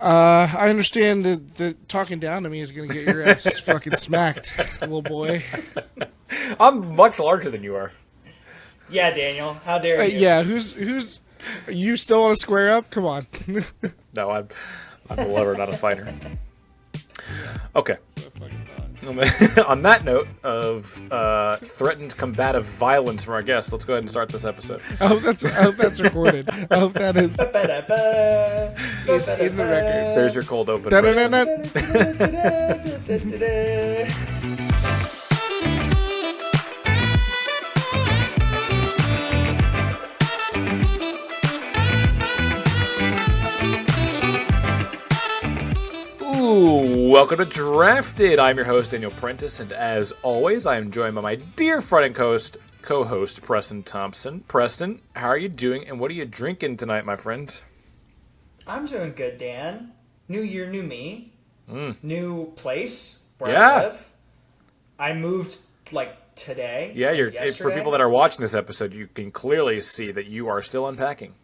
I understand that talking down to me is going to get your ass fucking smacked, little boy. I'm much larger than you are. Yeah, Daniel, how dare you? Yeah, who's you still want to square up? Come on. No, I'm a lover, not a fighter. Okay. On that note of threatened combative violence from our guests, let's go ahead and start this episode. I hope that's recorded. I hope that is in the record. There's your cold open. Welcome to Drafted. I'm your host, Daniel Prentice, and as always, I am joined by my dear friend and co-host, Preston Thompson. Preston, how are you doing, and what are you drinking tonight, my friend? I'm doing good, Dan. New year, new me. New place where Yeah. I live. I moved, today. Yeah, yesterday. for people that are watching this episode, you can clearly see that you are still unpacking.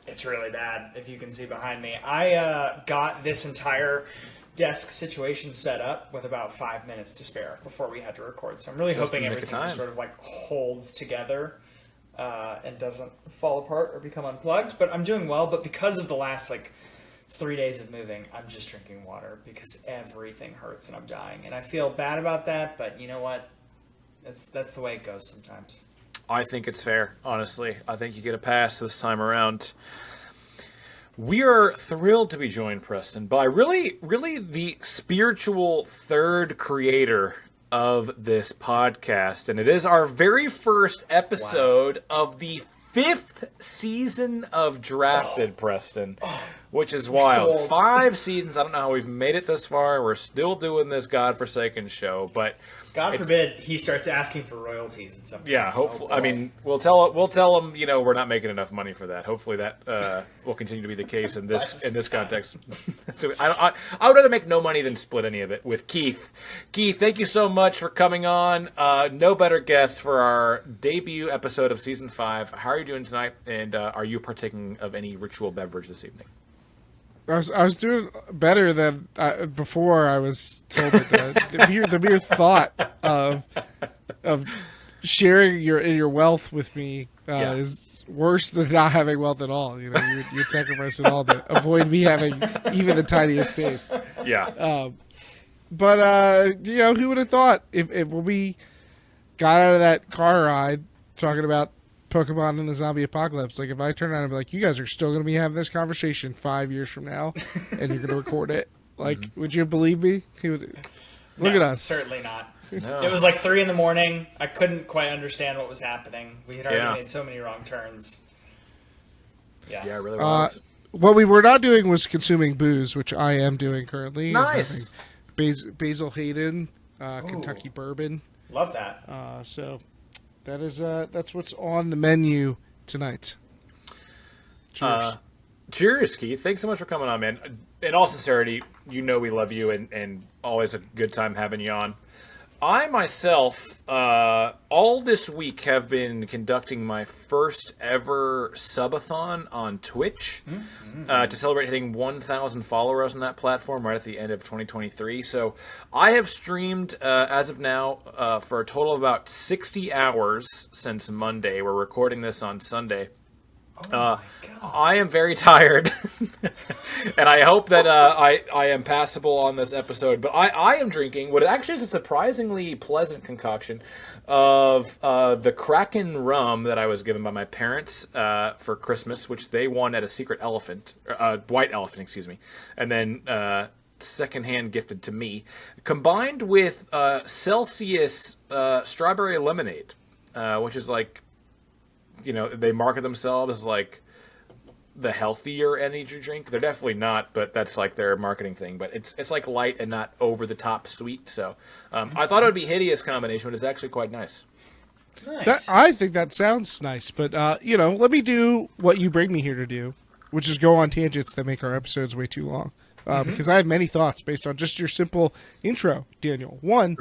It's really bad, if you can see behind me. I got this entire desk situation set up with about 5 minutes to spare before we had to record. So I'm really hoping everything just sort of holds together and doesn't fall apart or become unplugged. But I'm doing well. But because of the last 3 days of moving, I'm just drinking water because everything hurts and I'm dying. And I feel bad about that. But you know what? That's the way it goes sometimes. I think it's fair, honestly. I think you get a pass this time around. We are thrilled to be joined, Preston, by really the spiritual third creator of this podcast. And it is our very first episode of the 5th season of Drafted, Preston, which is wild. So 5 seasons. I don't know how we've made it this far. We're still doing this godforsaken show, but God forbid he starts asking for royalties at some point. yeah, hopefully. I mean, we'll tell him, we're not making enough money for that. Hopefully that will continue to be the case in this context. So I would rather make no money than split any of it with Keith. Keith, thank you so much for coming on. No better guest for our debut episode of season 5. How are you doing tonight? And are you partaking of any ritual beverage this evening? I was doing better than before. I was told that the mere thought of sharing your wealth with me is worse than not having wealth at all. You'd sacrifice it all to avoid me having even the tiniest taste. Yeah. But who would have thought if when we got out of that car ride talking about Pokemon in the zombie apocalypse, if I turn around and be like, you guys are still going to be having this conversation 5 years from now and you're going to record it, would you believe me? Look at us. Certainly not. No. It was 3 a.m. I couldn't quite understand what was happening. We had already made so many wrong turns. Yeah, Yeah, it really was. What we were not doing was consuming booze, which I am doing currently. Nice. Basil Hayden, Kentucky bourbon. Love that. So that's what's on the menu tonight. Cheers. Cheers, Keith. Thanks so much for coming on, man. In all sincerity, we love you and always a good time having you on. I myself, all this week have been conducting my first ever subathon on Twitch to celebrate hitting 1,000 followers on that platform right at the end of 2023. So I have streamed, as of now, for a total of about 60 hours since Monday. We're recording this on Sunday. My God. I am very tired, and I hope that I am passable on this episode. But I am drinking what actually is a surprisingly pleasant concoction of the Kraken rum that I was given by my parents for Christmas, which they won at a secret elephant, white elephant, excuse me, and then secondhand gifted to me, combined with Celsius strawberry lemonade, which is they market themselves as the healthier energy drink. They're definitely not, but that's their marketing thing. But it's light and not over the top sweet. So I thought it would be a hideous combination, but it's actually quite nice. Nice. I think that sounds nice, but let me do what you bring me here to do, which is go on tangents that make our episodes way too long. Because I have many thoughts based on just your simple intro, Daniel. One.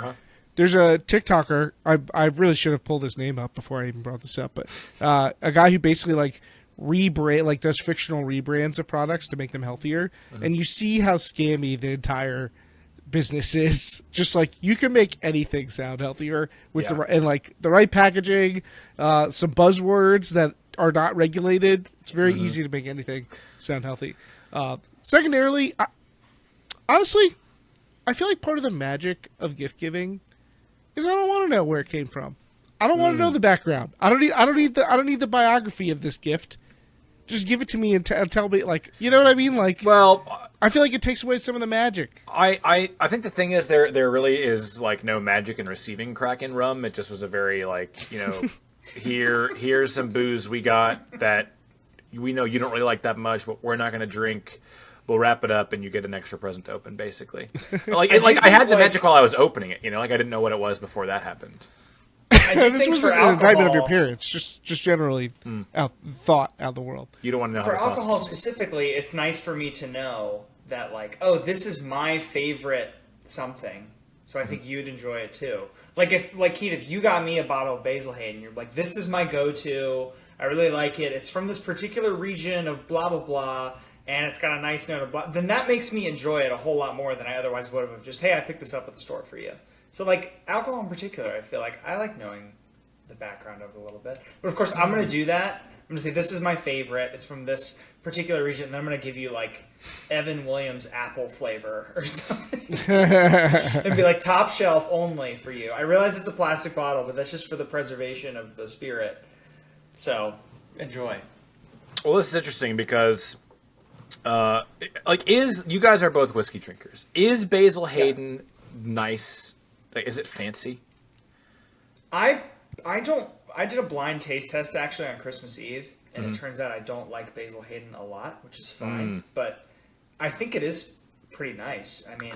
There's a TikToker. I really should have pulled his name up before I even brought this up, but a guy who basically rebrand, like does fictional rebrands of products to make them healthier, and you see how scammy the entire business is. Just like you can make anything sound healthier with the right packaging, some buzzwords that are not regulated. It's very easy to make anything sound healthy. Secondarily, honestly, I feel like part of the magic of gift giving is I don't want to know where it came from. I don't want to know the background. I don't need the biography of this gift. Just give it to me and tell me, like, you know what I mean? Like, well, I feel like it takes away some of the magic. I think the thing is there really is like no magic in receiving Kraken rum. It just was a very like, you know, here's some booze we got that we know you don't really like that much, but we're not going to drink. We'll wrap it up and you get an extra present to open, basically. I had the magic while I was opening it, you know, like I didn't know what it was before that happened. This wasn't an indictment of your parents, just generally out the world. You don't want to know for how alcohol specifically. It's nice for me to know that, like, oh, this is my favorite something, so I think you'd enjoy it too. Like Keith, if you got me a bottle of Basil Hayden, you're like, this is my go-to. I really like it. It's from this particular region of blah blah blah, and it's got a nice note of blah. Then that makes me enjoy it a whole lot more than I otherwise would have. Just, hey, I picked this up at the store for you. So, like, alcohol in particular, I feel like I like knowing the background of it a little bit. But, of course, I'm going to do that. I'm going to say, this is my favorite. It's from this particular region. And then I'm going to give you, like, Evan Williams apple flavor or something. And be like, top shelf only for you. I realize it's a plastic bottle, but that's just for the preservation of the spirit. So, enjoy. Well, this is interesting because, you guys are both whiskey drinkers. Is Basil Hayden nice? Like, is it fancy? I did a blind taste test actually on Christmas Eve, and it turns out I don't like Basil Hayden a lot, which is fine. But I think it is pretty nice. I mean,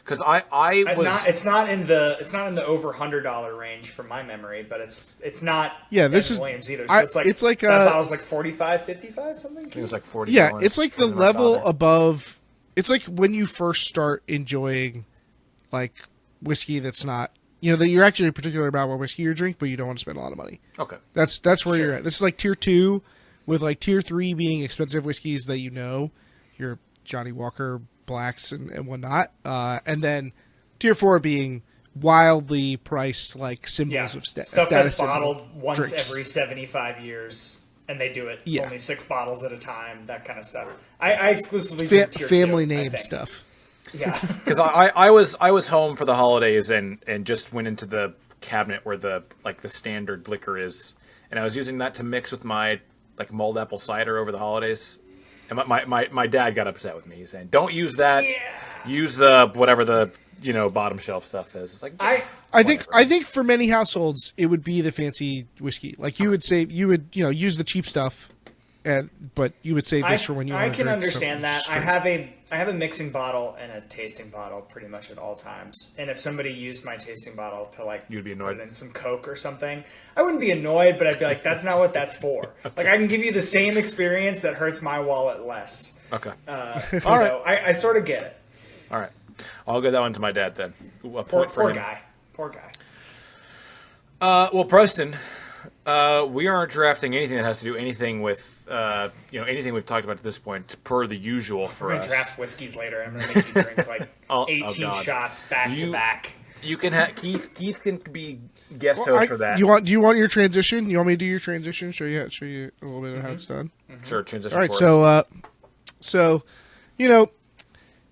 because it's not in the over $100 range from my memory, but it's not this is Williams either. So it's like that bottle's like 45, 55 something. It was like 40. Yeah, it's like the level above. It's like when you first start enjoying like whiskey that's not, you know, that you're actually particular about what whiskey you drink, but you don't want to spend a lot of money. Okay. That's where you're at. This is like tier 2, with like tier 3 being expensive whiskeys that you know, your Johnny Walker blacks and whatnot. And then tier 4 being wildly priced, like symbols of stuff that's bottled once drinks. Every 75 years. And they do it only 6 bottles at a time, that kind of stuff. I exclusively do tier 2, family name stuff. Yeah, because I was home for the holidays and just went into the cabinet where the standard liquor is, and I was using that to mix with my like mulled apple cider over the holidays, and my dad got upset with me. He's saying, "Don't use that. Use the whatever the bottom shelf stuff is." It's like I think for many households it would be the fancy whiskey. Like you would use the cheap stuff. But you would save this for when you want to drink. I can understand that. Straight. I have a mixing bottle and a tasting bottle pretty much at all times. And if somebody used my tasting bottle to you'd be annoyed. Put in some Coke or something, I wouldn't be annoyed, but I'd be like, that's not what that's for. Like I can give you the same experience that hurts my wallet less. Okay. So I sort of get it. All right. I'll give that one to my dad then. Poor guy. Well, Preston, we aren't drafting anything that has to do anything with anything we've talked about at this point per the usual for us. We're gonna draft whiskeys later. I'm gonna make you drink like 18 shots back to back. You can have Keith can be guest host for that. Do you want your transition? You want me to do your transition? Show you a little bit of how it's done. Sure, transition. All right, so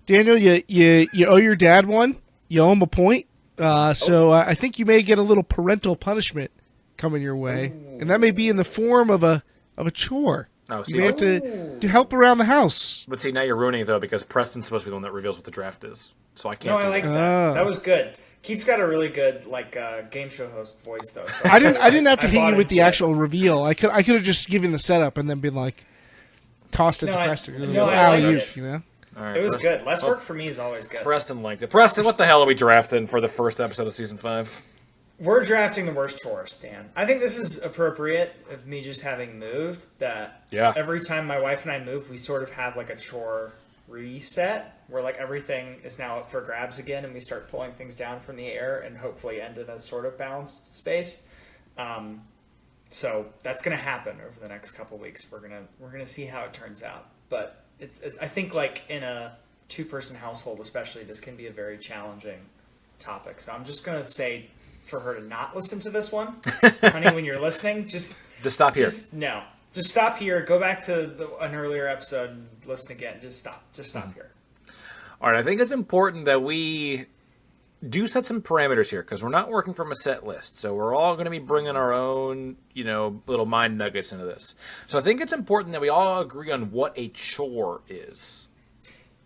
Daniel, you owe your dad one. You owe him a point. I think you may get a little parental punishment coming your way, and that may be in the form of a chore. You may have to help around the house. But see, now you're ruining it though, because Preston's supposed to be the one that reveals what the draft is, so I can't. No, I liked that. That was good. Keith's got a really good game show host voice though. So I didn't have to hit you with the actual reveal. I could have just given the setup and then been like tossed it to Preston. I liked it. You know. All right, it was good. Less work for me is always good. Preston liked it. Preston, what the hell are we drafting for the first episode of season 5? We're drafting the worst chores, Dan. I think this is appropriate of me just having moved. Every time my wife and I move, we sort of have like a chore reset where like everything is now up for grabs again, and we start pulling things down from the air and hopefully end in a sort of balanced space. So that's going to happen over the next couple weeks. We're gonna see how it turns out. But it's I think like in a 2-person household, especially, this can be a very challenging topic. So I'm just gonna say for her to not listen to this one, honey. When you're listening, just stop here. Just stop here. Go back to an earlier episode and listen again. Just stop. Here. All right. I think it's important that we do set some parameters here because we're not working from a set list. So we're all going to be bringing our own, little mind nuggets into this. So I think it's important that we all agree on what a chore is.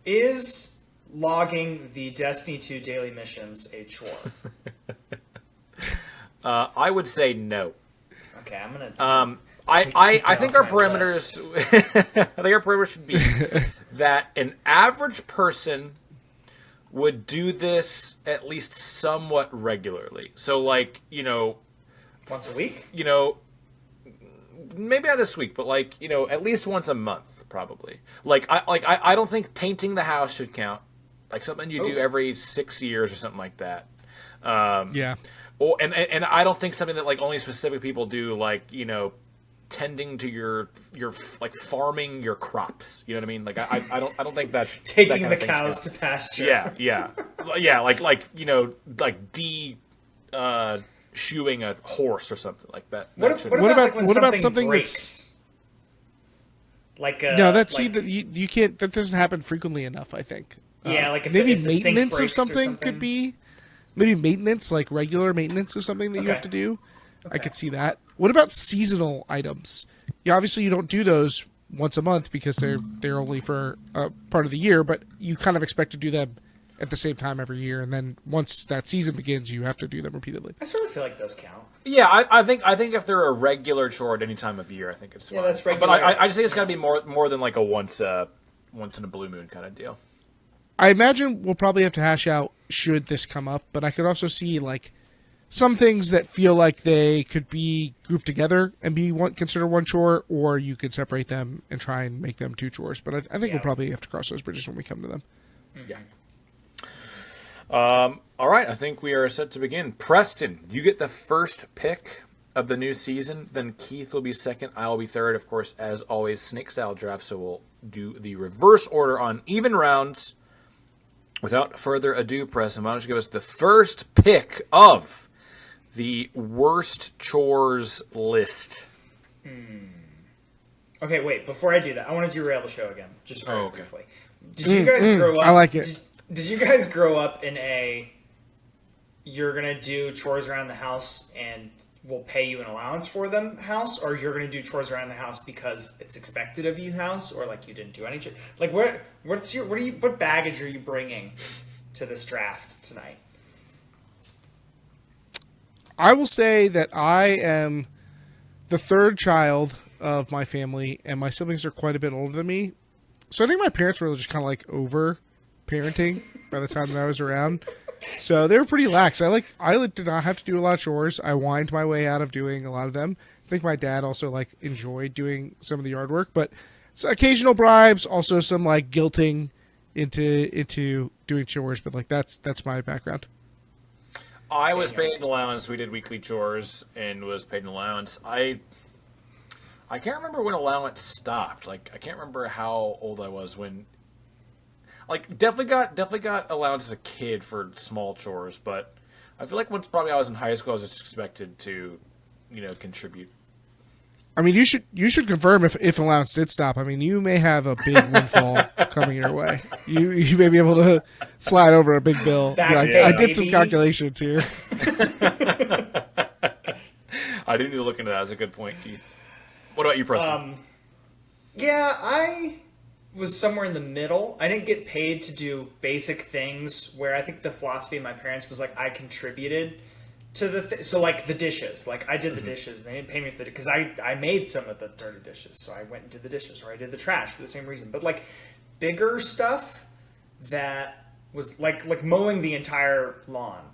Is logging the Destiny 2 daily missions a chore? I would say no. Okay, I'm gonna. I think our parameters. I think our parameters should be that an average person would do this at least somewhat regularly. So, once a week. Maybe not this week, but at least once a month, probably. I don't think painting the house should count. Like something you do every 6 years or something like that. Yeah. Or and I don't think something that only specific people do, tending to your farming your crops. You know what I mean? I don't think that's taking the cows to pasture. Yeah. Shoeing a horse or something like that. What about something breaks? No, you can't. That doesn't happen frequently enough. I think. Yeah, if maybe if the maintenance of something could be. Maybe maintenance, like regular maintenance of something that you have to do. Okay. I could see that. What about seasonal items? Obviously you don't do those once a month because they're only for part of the year, but you kind of expect to do them at the same time every year, and then once that season begins, you have to do them repeatedly. I sort of feel like those count. Yeah, I think if they're a regular chore at any time of year, I think it's fine. Yeah, that's regular. But I just think it's got to be more than a once in a blue moon kind of deal. I imagine we'll probably have to hash out should this come up, but I could also see some things that feel like they could be grouped together and be considered one chore, or you could separate them and try and make them 2 chores. But I think we'll probably have to cross those bridges when we come to them. Yeah. All right, I think we are set to begin. Preston, you get the first pick of the new season. Then Keith will be second. I will be third. Of course, as always, snake style draft. So we'll do the reverse order on even rounds. Without further ado, Preston, why don't you give us the first pick of the worst chores list? Okay, wait. Before I do that, I want to derail the show again, just very briefly. Did you guys grow up? I like it. Did you guys grow up in you're gonna do chores around the house and we'll pay you an allowance for them house, or you're gonna do chores around the house because it's expected of you house, or you didn't do any what baggage are you bringing to this draft tonight? I will say that I am the third child of my family, and my siblings are quite a bit older than me. So I think my parents were just kind of over parenting by the time that I was around. So they were pretty lax. I did not have to do a lot of chores. I whined my way out of doing a lot of them. I think my dad also enjoyed doing some of the yard work, but so occasional bribes, also some guilting into doing chores. But that's my background. I was paid an allowance. We did weekly chores and was paid an allowance. I can't remember when allowance stopped. I can't remember how old I was when. Definitely got allowance as a kid for small chores, but I feel once probably I was in high school, I was just expected to, contribute. I mean, you should confirm if allowance did stop. I mean, you may have a big windfall coming your way. You may be able to slide over a big bill. I did some calculations here. I didn't need to look into that. That's a good point, Keith. What about you, Preston? Yeah, I was somewhere in the middle. I didn't get paid to do basic things where I think the philosophy of my parents was I contributed to the so the dishes. I did the dishes and they didn't pay me for it because I made some of the dirty dishes. So I went and did the dishes, or I did the trash for the same reason. But bigger stuff that was like mowing the entire lawn.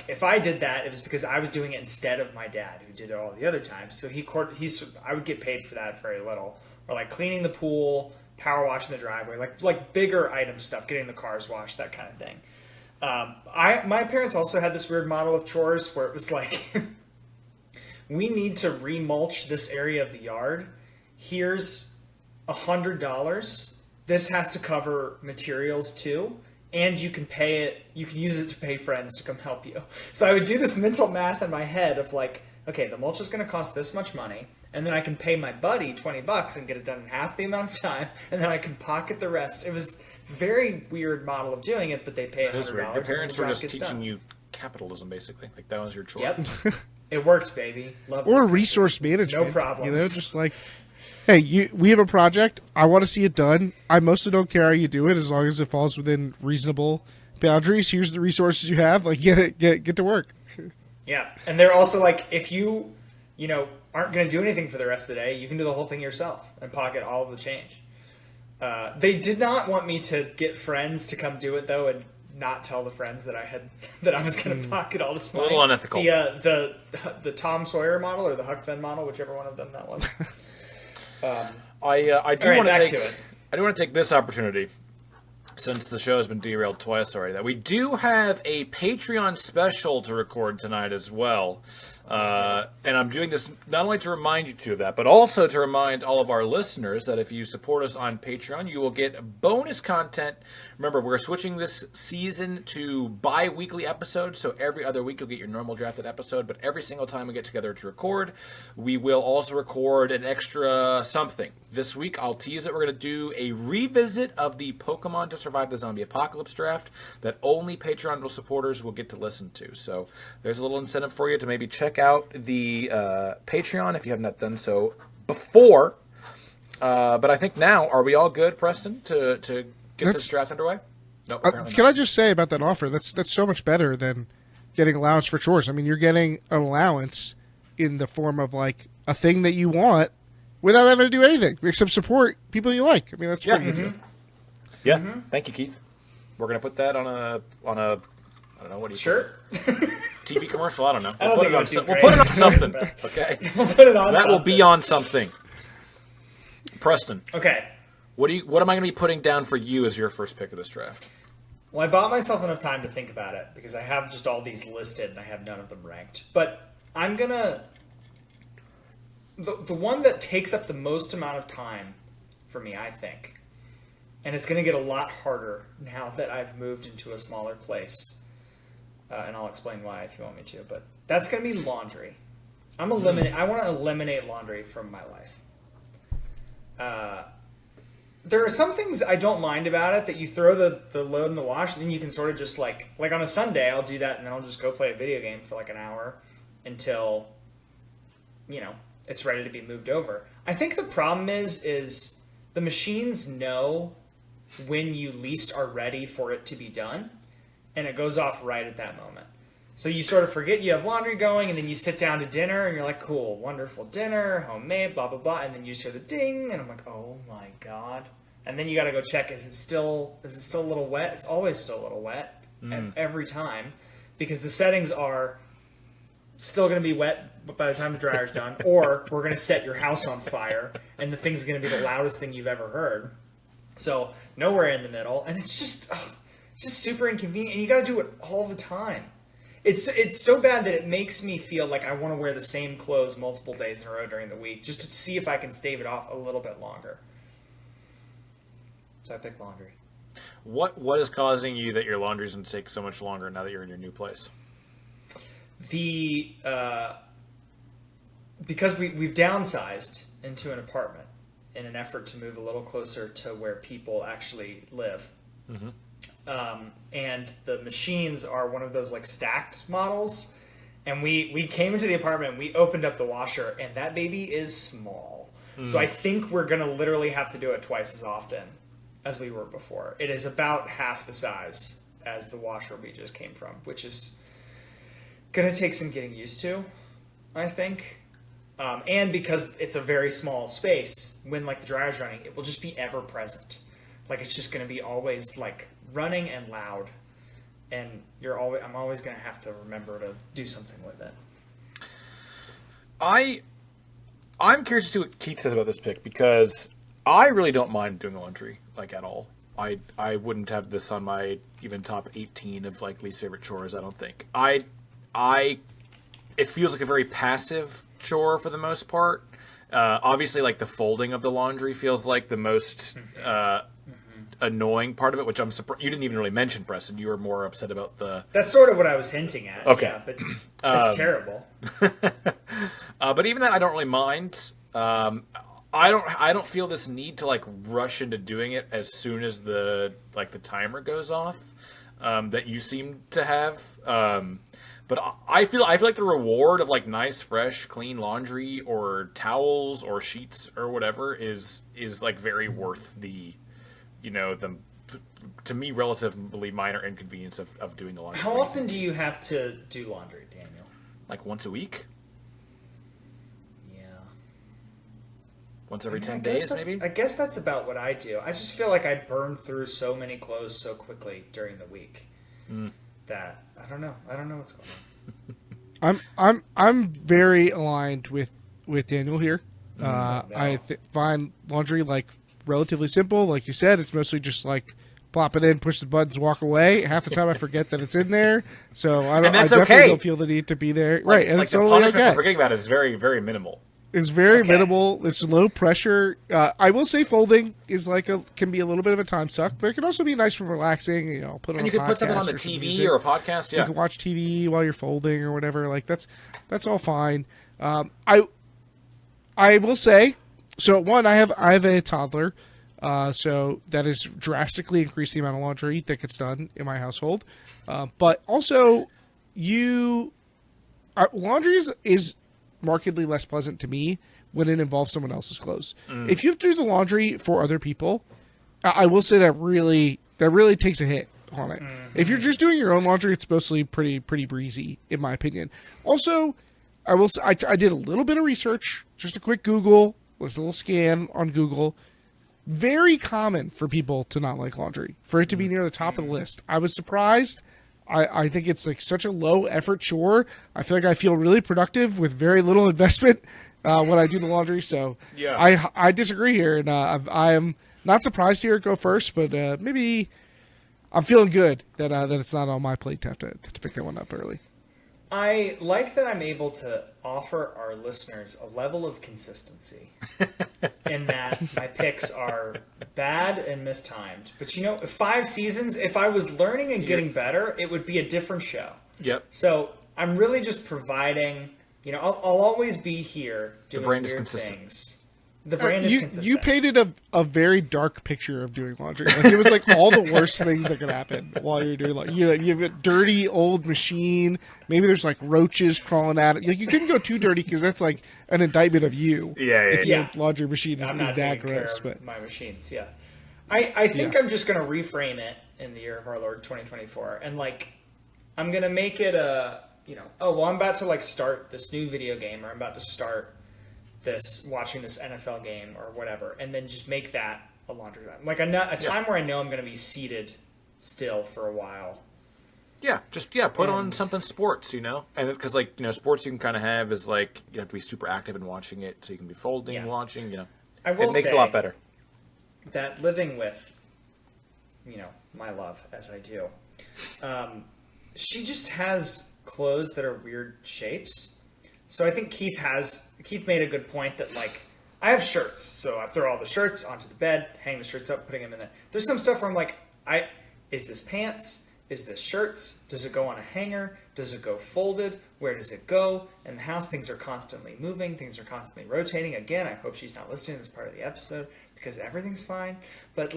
If I did that, it was because I was doing it instead of my dad, who did it all the other times. So I would get paid for that very little. Or cleaning the pool, power washing the driveway, like bigger item stuff, getting the cars washed, that kind of thing. My parents also had this weird model of chores where it was we need to remulch this area of the yard. Here's $100. This has to cover materials too. And you can pay it, you can use it to pay friends to come help you. So I would do this mental math in my head of like, okay, the mulch is going to cost this much money, and then I can pay my buddy $20 and get it done in half the amount of time, and then I can pocket the rest. It was a very weird model of doing it, but they pay $100. Your parents were just teaching you capitalism, basically. Like, that was your choice. Yep. It worked, baby. Love or resource management. No problems. You know, just like, hey, we have a project. I want to see it done. I mostly don't care how you do it as long as it falls within reasonable boundaries. Here's the resources you have. Like, get to work. Yeah, and they're also like, if you aren't going to do anything for the rest of the day, you can do the whole thing yourself and pocket all of the change. They did not want me to get friends to come do it though, and not tell the friends that I was going to pocket all this money. A little unethical. The Tom Sawyer model or the Huck Finn model, whichever one of them that was. I do want to take this opportunity, since the show has been derailed twice already, that we do have a Patreon special to record tonight as well. And I'm doing this not only to remind you two of that, but also to remind all of our listeners that if you support us on Patreon, you will get bonus content. Remember, we're switching this season to bi-weekly episodes, so every other week you'll get your normal drafted episode, but every single time we get together to record, we will also record an extra something. This week, I'll tease it, we're going to do a revisit of the Pokemon to Survive the Zombie Apocalypse draft that only Patreon supporters will get to listen to. So there's a little incentive for you to maybe check out the Patreon if you have not done so before. But I think now, are we all good, Preston, to get this draft underway? No, can I just say about that offer? That's so much better than getting allowance for chores. I mean, you're getting an allowance in the form of like a thing that you want without having to do anything except support people you like. I mean, that's pretty good. Yeah. Mm-hmm. Thank you, Keith. We're gonna put that on a I don't know, what do you sure. TV commercial? I don't know. We'll put it on something. Okay. We'll put it on. That will be on something. Preston. Okay. What am I going to be putting down for you as your first pick of this draft? Well, I bought myself enough time to think about it because I have just all these listed and I have none of them ranked. But I'm gonna the one that takes up the most amount of time for me, I think, and it's going to get a lot harder now that I've moved into a smaller place. And I'll explain why if you want me to. But that's going to be laundry. I want to eliminate laundry from my life. There are some things I don't mind about it, that you throw the load in the wash and then you can sort of just like on a Sunday I'll do that and then I'll just go play a video game for like an hour until it's ready to be moved over. I think the problem is the machines know when you least are ready for it to be done, and it goes off right at that moment. So you sort of forget you have laundry going, and then you sit down to dinner, and you're like, cool, wonderful dinner, homemade, blah, blah, blah. And then you just hear the ding, and I'm like, oh my God. And then you got to go check, is it still a little wet? It's always still a little wet every time, because the settings are still going to be wet by the time the dryer's done, or we're going to set your house on fire, and the thing's going to be the loudest thing you've ever heard. So nowhere in the middle, and it's just super inconvenient, and you got to do it all the time. It's so bad that it makes me feel like I want to wear the same clothes multiple days in a row during the week just to see if I can stave it off a little bit longer. So I picked laundry. What is causing you that your laundry's going to take so much longer now that you're in your new place? Because we've downsized into an apartment in an effort to move a little closer to where people actually live. Mm-hmm. And the machines are one of those like stacked models. And we came into the apartment and we opened up the washer, and that baby is small. Mm. So I think we're going to literally have to do it twice as often as we were before. It is about half the size as the washer we just came from, which is going to take some getting used to, I think. And because it's a very small space, when like the dryer's running, it will just be ever present. Like it's just going to be always like running and loud, and I'm always going to have to remember to do something with it. I'm curious to see what Keith says about this pick, because I really don't mind doing laundry like at all. I wouldn't have this on my even top 18 of like least favorite chores. I don't think. I it feels like a very passive chore for the most part. Obviously, like the folding of the laundry feels like the most annoying part of it, which I'm surprised you didn't even really mention, Preston. You were more upset about the. That's sort of what I was hinting at. Okay, yeah, but it's terrible. But even that, I don't really mind. I don't feel this need to like rush into doing it as soon as the timer goes off that you seem to have. But I feel like the reward of like nice, fresh, clean laundry or towels or sheets or whatever is like very worth the, the to me relatively minor inconvenience of doing the laundry. How often do you have to do laundry, Daniel? Like once a week? Yeah. Once every 10 days, maybe? I guess that's about what I do. I just feel like I burn through so many clothes so quickly during the week that I don't know. I don't know what's going on. I'm very aligned with Daniel here. No. I find laundry like relatively simple. Like you said, it's mostly just like plop it in, push the buttons, walk away. Half the time I forget that it's in there, so I definitely don't feel the need to be there. Right, and like it's the totally punishment okay. for forgetting about it is very, very minimal. It's very minimal. It's low pressure. I will say folding is can be a little bit of a time suck, but it can also be nice for relaxing. Put on and you a can put something on the podcast or TV or a podcast. Yeah, you can watch TV while you're folding or whatever. Like that's all fine. I will say, so one, I have a toddler, so that has drastically increased the amount of laundry that gets done in my household. But also, laundry is markedly less pleasant to me when it involves someone else's clothes. If you have to do the laundry for other people, I will say that really takes a hit on it. If you're just doing your own laundry, it's mostly pretty breezy, in my opinion. Also, I will say I did a little bit of research, just a quick Google, just a little scan on Google. Very common for people to not like laundry, for it to be near the top of the list. I was surprised. I think it's like such a low effort chore. I feel like I feel really productive with very little investment when I do the laundry. So yeah. I disagree here, and I am not surprised to hear it go first, but maybe I'm feeling good that it's not on my plate to have to pick that one up early. I like that I'm able to offer our listeners a level of consistency in that my picks are bad and mistimed. But 5 seasons, if I was learning and getting better, it would be a different show. Yep. So I'm really just providing, I'll always be here doing the brand weird is consistent. things. The brand is consistent. You painted a very dark picture of doing laundry. Like it was like all the worst things that could happen while you're doing laundry. You have a dirty old machine. Maybe there's like roaches crawling at it. Like you couldn't go too dirty because that's like an indictment of you. If your laundry machine is that gross. But my machines, yeah. I think I'm just gonna reframe it in the year of our Lord 2024, and I'm gonna make it I'm about to start this new video game, or I'm about to start watching this NFL game or whatever, and then just make that a laundry time. Like a time where I know I'm going to be seated still for a while. Yeah, just put on something sports, and because sports you can kind of have is you have to be super active in watching it, so you can be folding, watching, I will it makes it a lot better. That living with, my love as I do, she just has clothes that are weird shapes. So I think Keith made a good point that I have shirts, so I throw all the shirts onto the bed, hang the shirts up, putting them in there. There's some stuff where I'm is this pants? Is this shirts? Does it go on a hanger? Does it go folded? Where does it go? In the house, things are constantly moving. Things are constantly rotating. Again, I hope she's not listening to this part of the episode because everything's fine. But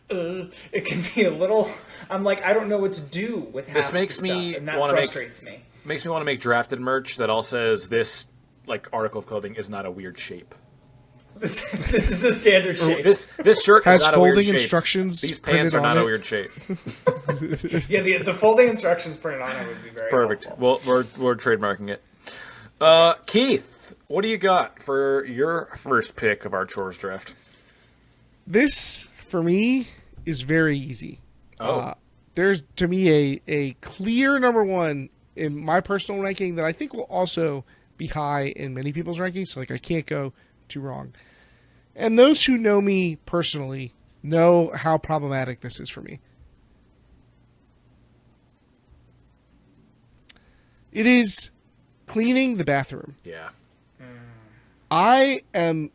it can be a little. I'm I don't know what to do with half this makes the stuff, me and that frustrates me. Makes me want to make drafted merch that all says this article of clothing is not a weird shape. This is a standard shape. This shirt has is not folding a weird shape. instructions. These pants are not a weird shape. Yeah, the folding instructions printed on it would be very perfect. helpful. Well, we're trademarking it. Keith, what do you got for your first pick of our chores draft? This for me is very easy. There's to me a clear number one in my personal ranking that I think will also be high in many people's rankings. So I can't go too wrong. And those who know me personally know how problematic this is for me. It is cleaning the bathroom. Yeah. I am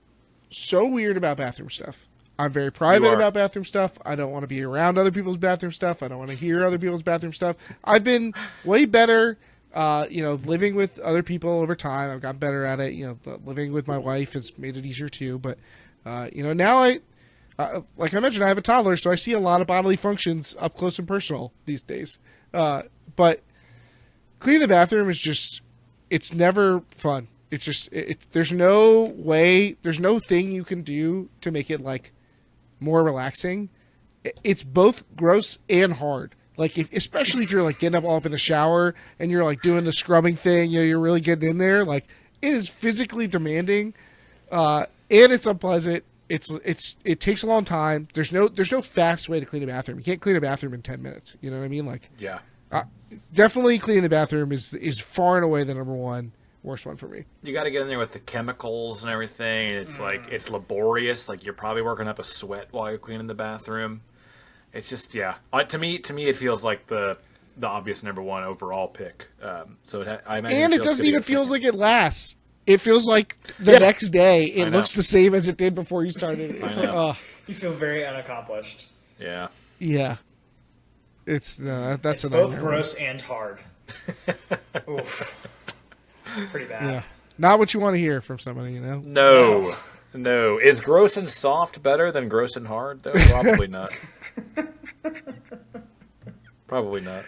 so weird about bathroom stuff. I'm very private about bathroom stuff. I don't want to be around other people's bathroom stuff. I don't want to hear other people's bathroom stuff. I've been way better, living with other people over time. I've gotten better at it. Living with my wife has made it easier too. But, now like I mentioned, I have a toddler, so I see a lot of bodily functions up close and personal these days. But cleaning the bathroom is just, it's never fun. It's just, there's no thing you can do to make it like more relaxing. It's both gross and hard. Like especially if you're like getting up all up in the shower and you're like doing the scrubbing thing, you're really getting in there. Like it is physically demanding, and it's unpleasant. It takes a long time. There's no fast way to clean a bathroom. You can't clean a bathroom in 10 minutes. You know what I mean? Like, yeah, definitely cleaning the bathroom is far and away the number one worst one for me. You got to get in there with the chemicals and everything. It's like, it's laborious. Like you're probably working up a sweat while you're cleaning the bathroom. It's just, yeah. To me, it feels like the obvious number one overall pick. So I imagine. And it doesn't even feel like it lasts. It feels like the next day it looks the same as it did before you started. It's like, you feel very unaccomplished. Yeah. Yeah. It's both gross and hard. Oof. Pretty bad. Yeah. Not what you want to hear from somebody, No. Is gross and soft better than gross and hard, though? Probably not. Probably not.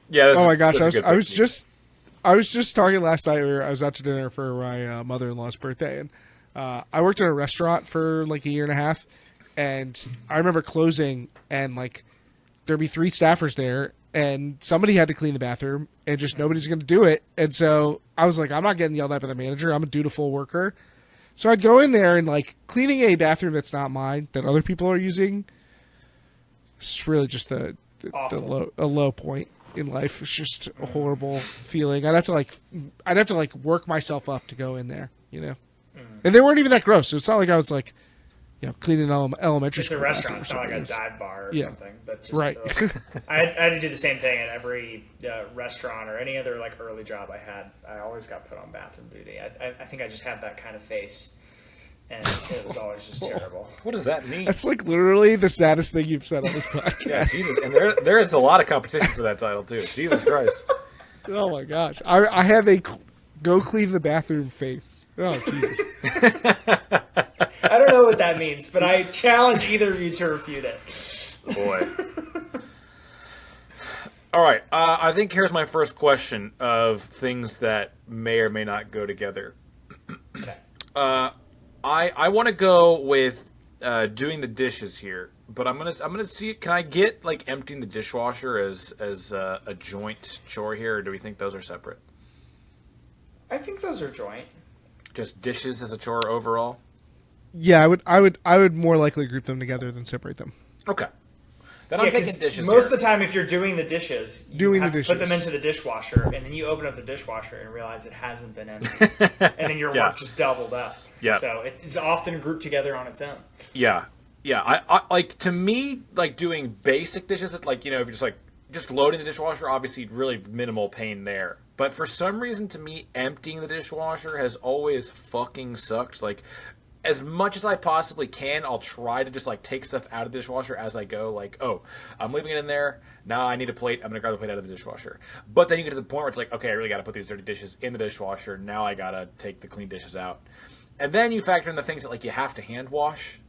Yeah. Oh my gosh! I was just talking last night. I was out to dinner for my mother-in-law's birthday, and I worked in a restaurant for like a year and a half, and I remember closing, and like there'd be 3 staffers there, and somebody had to clean the bathroom, and just nobody's going to do it, and so I was like, I'm not getting yelled at by the manager. I'm a dutiful worker, so I'd go in there and like cleaning a bathroom that's not mine, that other people are using. It's really just a low point in life. It's just a horrible feeling. I'd have to work myself up to go in there, And they weren't even that gross. So it's not like I was like, cleaning elementary school. It's a restaurant. It's not like a dive bar or something. But just, right. I had to do the same thing at every restaurant or any other like early job I had. I always got put on bathroom duty. I think I just had that kind of face. And it was always just terrible. What does that mean? That's like literally the saddest thing you've said on this podcast. Yeah, Jesus. And there is a lot of competition for that title, too. Jesus Christ. Oh, my gosh. I have a go clean the bathroom face. Oh, Jesus. I don't know what that means, but I challenge either of you to refute it. Boy. All right. I think here's my first question of things that may or may not go together. Okay. I want to go with doing the dishes here, but I'm gonna see. Can I get like emptying the dishwasher as a joint chore here, or do we think those are separate? I think those are joint. Just dishes as a chore overall. Yeah, I would more likely group them together than separate them. Okay. Then I'm taking dishes. Most of the time, if you're doing the dishes, you have to put them into the dishwasher, and then you open up the dishwasher and realize it hasn't been emptied, and then your work just doubled up. Yeah. So it's often grouped together on its own. Yeah. Yeah. I like, to me, like doing basic dishes, like, if you're just loading the dishwasher, obviously really minimal pain there. But for some reason, to me, emptying the dishwasher has always fucking sucked. Like, as much as I possibly can, I'll try to just like take stuff out of the dishwasher as I go. Like, oh, I'm leaving it in there. Now I need a plate. I'm going to grab the plate out of the dishwasher. But then you get to the point where it's like, okay, I really got to put these dirty dishes in the dishwasher. Now I got to take the clean dishes out. And then you factor in the things that like you have to hand wash.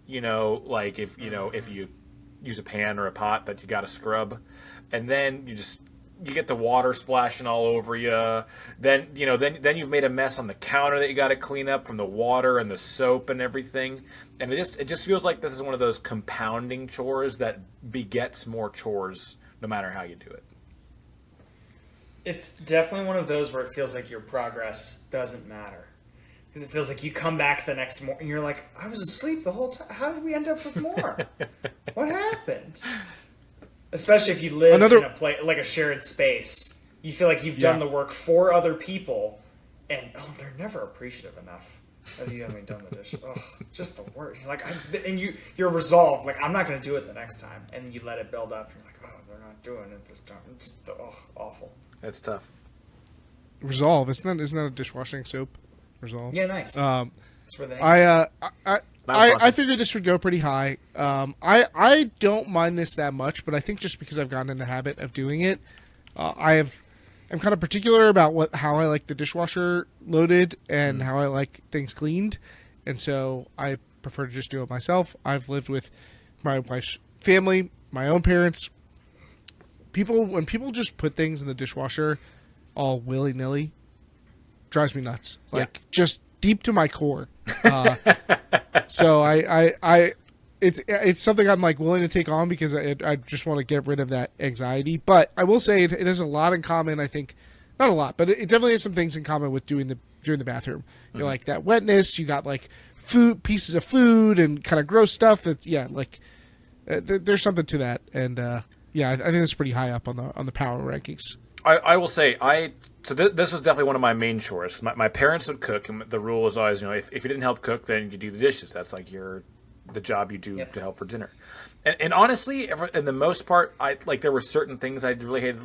Like if you use a pan or a pot that you got to scrub. And then you get the water splashing all over you. Then you've made a mess on the counter that you got to clean up from the water and the soap and everything. And it just feels like this is one of those compounding chores that begets more chores no matter how you do it. It's definitely one of those where it feels like your progress doesn't matter. Because it feels like you come back the next morning and you're like, I was asleep the whole time. How did we end up with more? What happened? Especially if you live in a place like a shared space, you feel like you've done the work for other people, and they're never appreciative enough of you having done the dish. Just the work. You're like, you're resolved. Like, I'm not going to do it the next time, and you let it build up. You're like, they're not doing it this time. It's awful. That's tough. Resolve. Isn't that a dishwashing soap? Resolve. Yeah, nice. That's where the name I figured this would go pretty high. I don't mind this that much, but I think just because I've gotten in the habit of doing it, I'm kind of particular about how I like the dishwasher loaded and how I like things cleaned, and so I prefer to just do it myself. I've lived with my wife's family, my own parents. When people just put things in the dishwasher all willy-nilly, drives me nuts. Just deep to my core. So it's something I'm like willing to take on because I just want to get rid of that anxiety. But I will say it has a lot in common. I think not a lot, but it definitely has some things in common with doing the bathroom. Mm-hmm. You're like that wetness. You got like pieces of food and kind of gross stuff. That's there's something to that. And I think it's pretty high up on the power rankings. I will say this was definitely one of my main chores. My parents would cook, and the rule was always, if you didn't help cook, then you do the dishes. That's like the job you do to help for dinner. And honestly, in the most part, there were certain things I really hated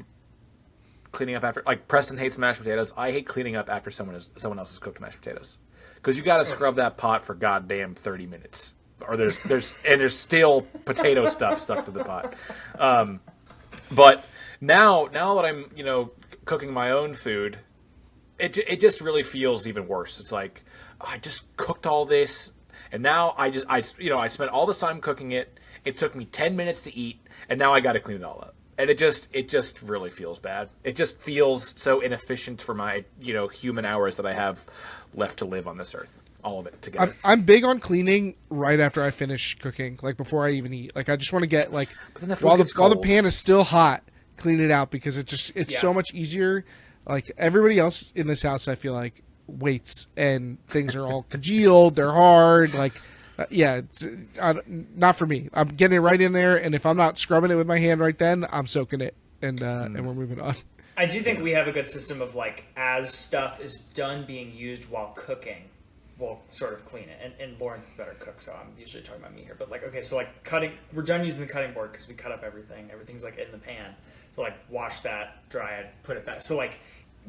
cleaning up after. Like Preston hates mashed potatoes. I hate cleaning up after someone else's cooked mashed potatoes because you got to scrub that pot for goddamn 30 minutes, or there's still potato stuff stuck to the pot. But now that I'm cooking my own food, it just really feels even worse. It's like I just cooked all this, and now I spent all this time cooking it. It took me 10 minutes to eat, and now I got to clean it all up. And it just really feels bad. It just feels so inefficient for my human hours that I have left to live on this earth. All of it together. I'm big on cleaning right after I finish cooking, like before I even eat. Like I just want to get while the pan is still hot, clean it out because it's so much easier. Like everybody else in this house, I feel like waits and things are all congealed. They're hard. It's not for me. I'm getting it right in there, and if I'm not scrubbing it with my hand right then, I'm soaking it, and we're moving on. I do think we have a good system of as stuff is done being used while cooking, we'll sort of clean it. And Lauren's the better cook, so I'm usually talking about me here. But cutting, we're done using the cutting board because we cut up everything. Everything's in the pan. So wash that, dry it, put it back. So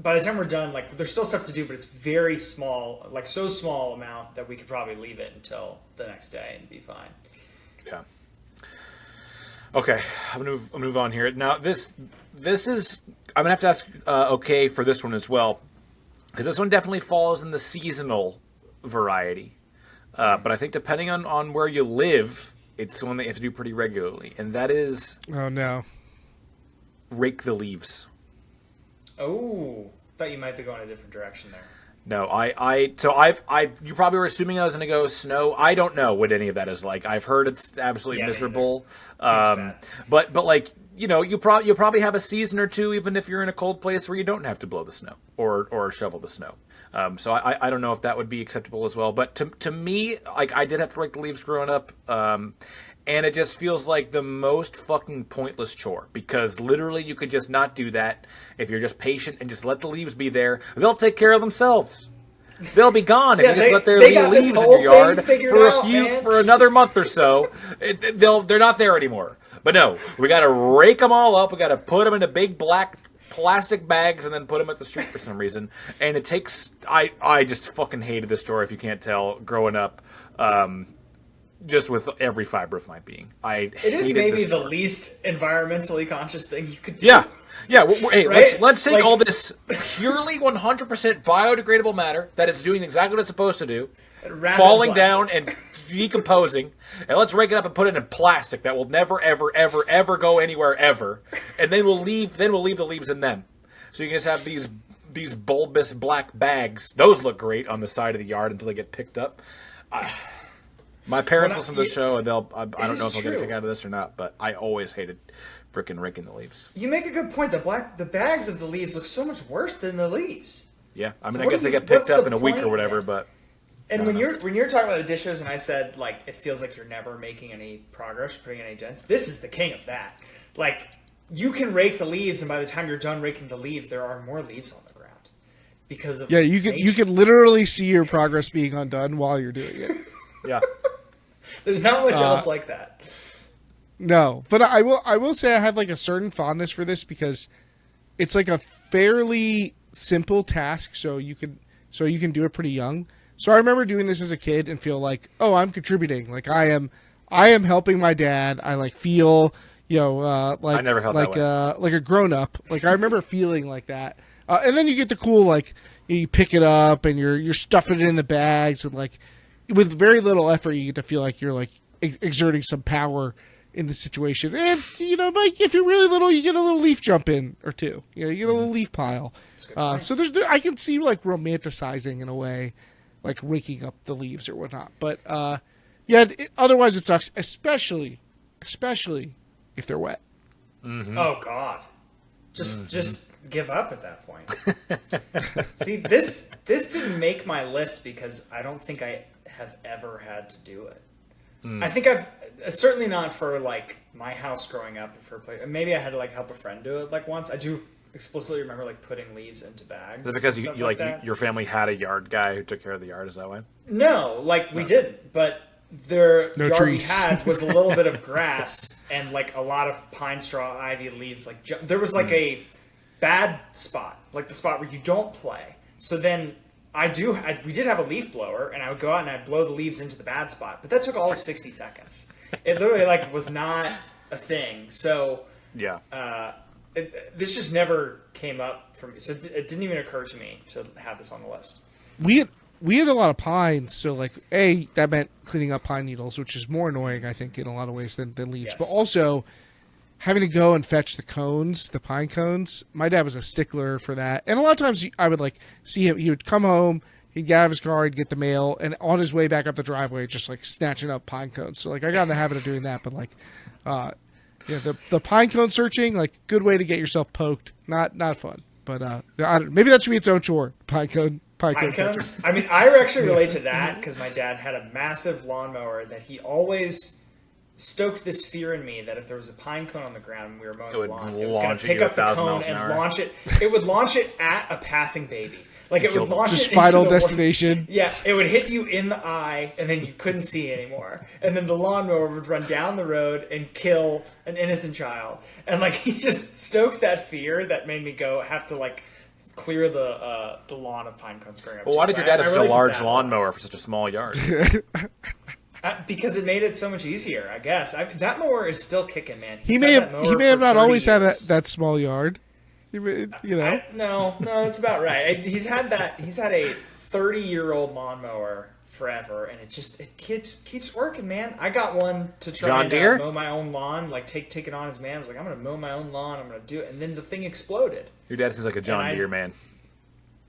by the time we're done, there's still stuff to do, but it's very small, so small amount that we could probably leave it until the next day and be fine. Yeah. Okay, I'm gonna move on here. Now this is I'm gonna have to ask okay for this one as well, because this one definitely falls in the seasonal variety. But I think depending on where you live, it's one that you have to do pretty regularly, and that is rake the leaves. Oh, thought you might be going a different direction there. No, you probably were assuming I was going to go snow. I don't know what any of that is like. I've heard it's absolutely miserable. But you'll probably have a season or two, even if you're in a cold place where you don't have to blow the snow or shovel the snow. So I don't know if that would be acceptable as well. But to me, I did have to rake the leaves growing up. And it just feels like the most fucking pointless chore because literally you could just not do that if you're just patient and just let the leaves be there. They'll take care of themselves. They'll be gone if you just let their leaves in your yard for another month or so. They're not there anymore. But no, we got to rake them all up. We got to put them into big black plastic bags and then put them at the street for some reason. And it takes. I just fucking hated this chore if you can't tell growing up. Just with every fiber of my being. It is maybe the least environmentally conscious thing you could do. Yeah. Hey, right? let's take all this purely 100% biodegradable matter that is doing exactly what it's supposed to do, falling down and decomposing, and let's rake it up and put it in plastic that will never, ever, ever, ever go anywhere ever. And then we'll leave the leaves in them. So you can just have these bulbous black bags. Those look great on the side of the yard until they get picked up. My parents listen to the show, and I don't know if they'll get a kick out of this or not, but I always hated frickin' raking the leaves. You make a good point. The bags of the leaves look so much worse than the leaves. Yeah, I mean, I guess they get picked up in a week or whatever, but... And when you're talking about the dishes, and I said, it feels like you're never making any progress, putting any dents, this is the king of that. You can rake the leaves, and by the time you're done raking the leaves, there are more leaves on the ground. Because of you can literally see your progress being undone while you're doing it. Yeah. There's not much else like that. No, but I will say I have a certain fondness for this because it's a fairly simple task so you can do it pretty young. So I remember doing this as a kid and feel like, oh, I'm contributing. Like I am helping my dad. I like feel, like I never felt like like a grown up. Like I remember feeling like that. And then you get the cool, like you pick it up and you're stuffing it in the bags, and like with very little effort you get to feel like you're like exerting some power in the situation. And like if you're really little, you get a little leaf jump in or two. You get a little leaf pile. So I can see like romanticizing in a way, like raking up the leaves or whatnot. But otherwise it sucks, especially if they're wet. Mm-hmm. Oh God, just give up at that point. See, this didn't make my list because I don't think I have ever had to do it. I think I've certainly not for like my house growing up. Maybe I had to like help a friend do it like once. I do explicitly remember like putting leaves into bags. Is it because your family had a yard guy who took care of the yard? Is that why? No, like we didn't, but the no yard trees. we had was a little bit of grass and like a lot of pine straw, ivy leaves. Like there was like a bad spot, like the spot where you don't play. So then we did have a leaf blower, and I would go out and I'd blow the leaves into the bad spot, but that took all of 60 seconds. It literally like was not a thing. So yeah, this just never came up for me. So it didn't even occur to me to have this on the list. We had a lot of pines, so like that meant cleaning up pine needles, which is more annoying, I think, in a lot of ways than leaves. Yes. But also having to go and fetch the pine cones. My dad was a stickler for that, and a lot of times I would like see him. He would come home, he'd get out of his car, he'd get the mail, and on his way back up the driveway, just like snatching up pine cones. So like I got in the habit of doing that, but like, the pine cone searching, like good way to get yourself poked. Not fun, but maybe that should be its own chore. Pine cones. I mean, I actually relate to that because my dad had a massive lawnmower that he always stoked this fear in me that if there was a pine cone on the ground and we were mowing the lawn, it was going to pick up the cone and launch it. It would launch it at a passing baby. Like it would launch it into final destination. Yeah, it would hit you in the eye, and then you couldn't see anymore. And then the lawnmower would run down the road and kill an innocent child. And like he just stoked that fear that made me have to like clear the lawn of pine cones growing up. Well, why did your dad have such a large lawnmower for such a small yard? Because it made it so much easier, I guess. that mower is still kicking, man. He may have not always had that small yard. No, that's about right. He's had a 30-year-old lawnmower forever, and it keeps working, man. I got one to try and mow my own lawn, like take it on as man. I was like, I'm gonna mow my own lawn. I'm gonna do it, and then the thing exploded. Your dad seems like a John Deere man.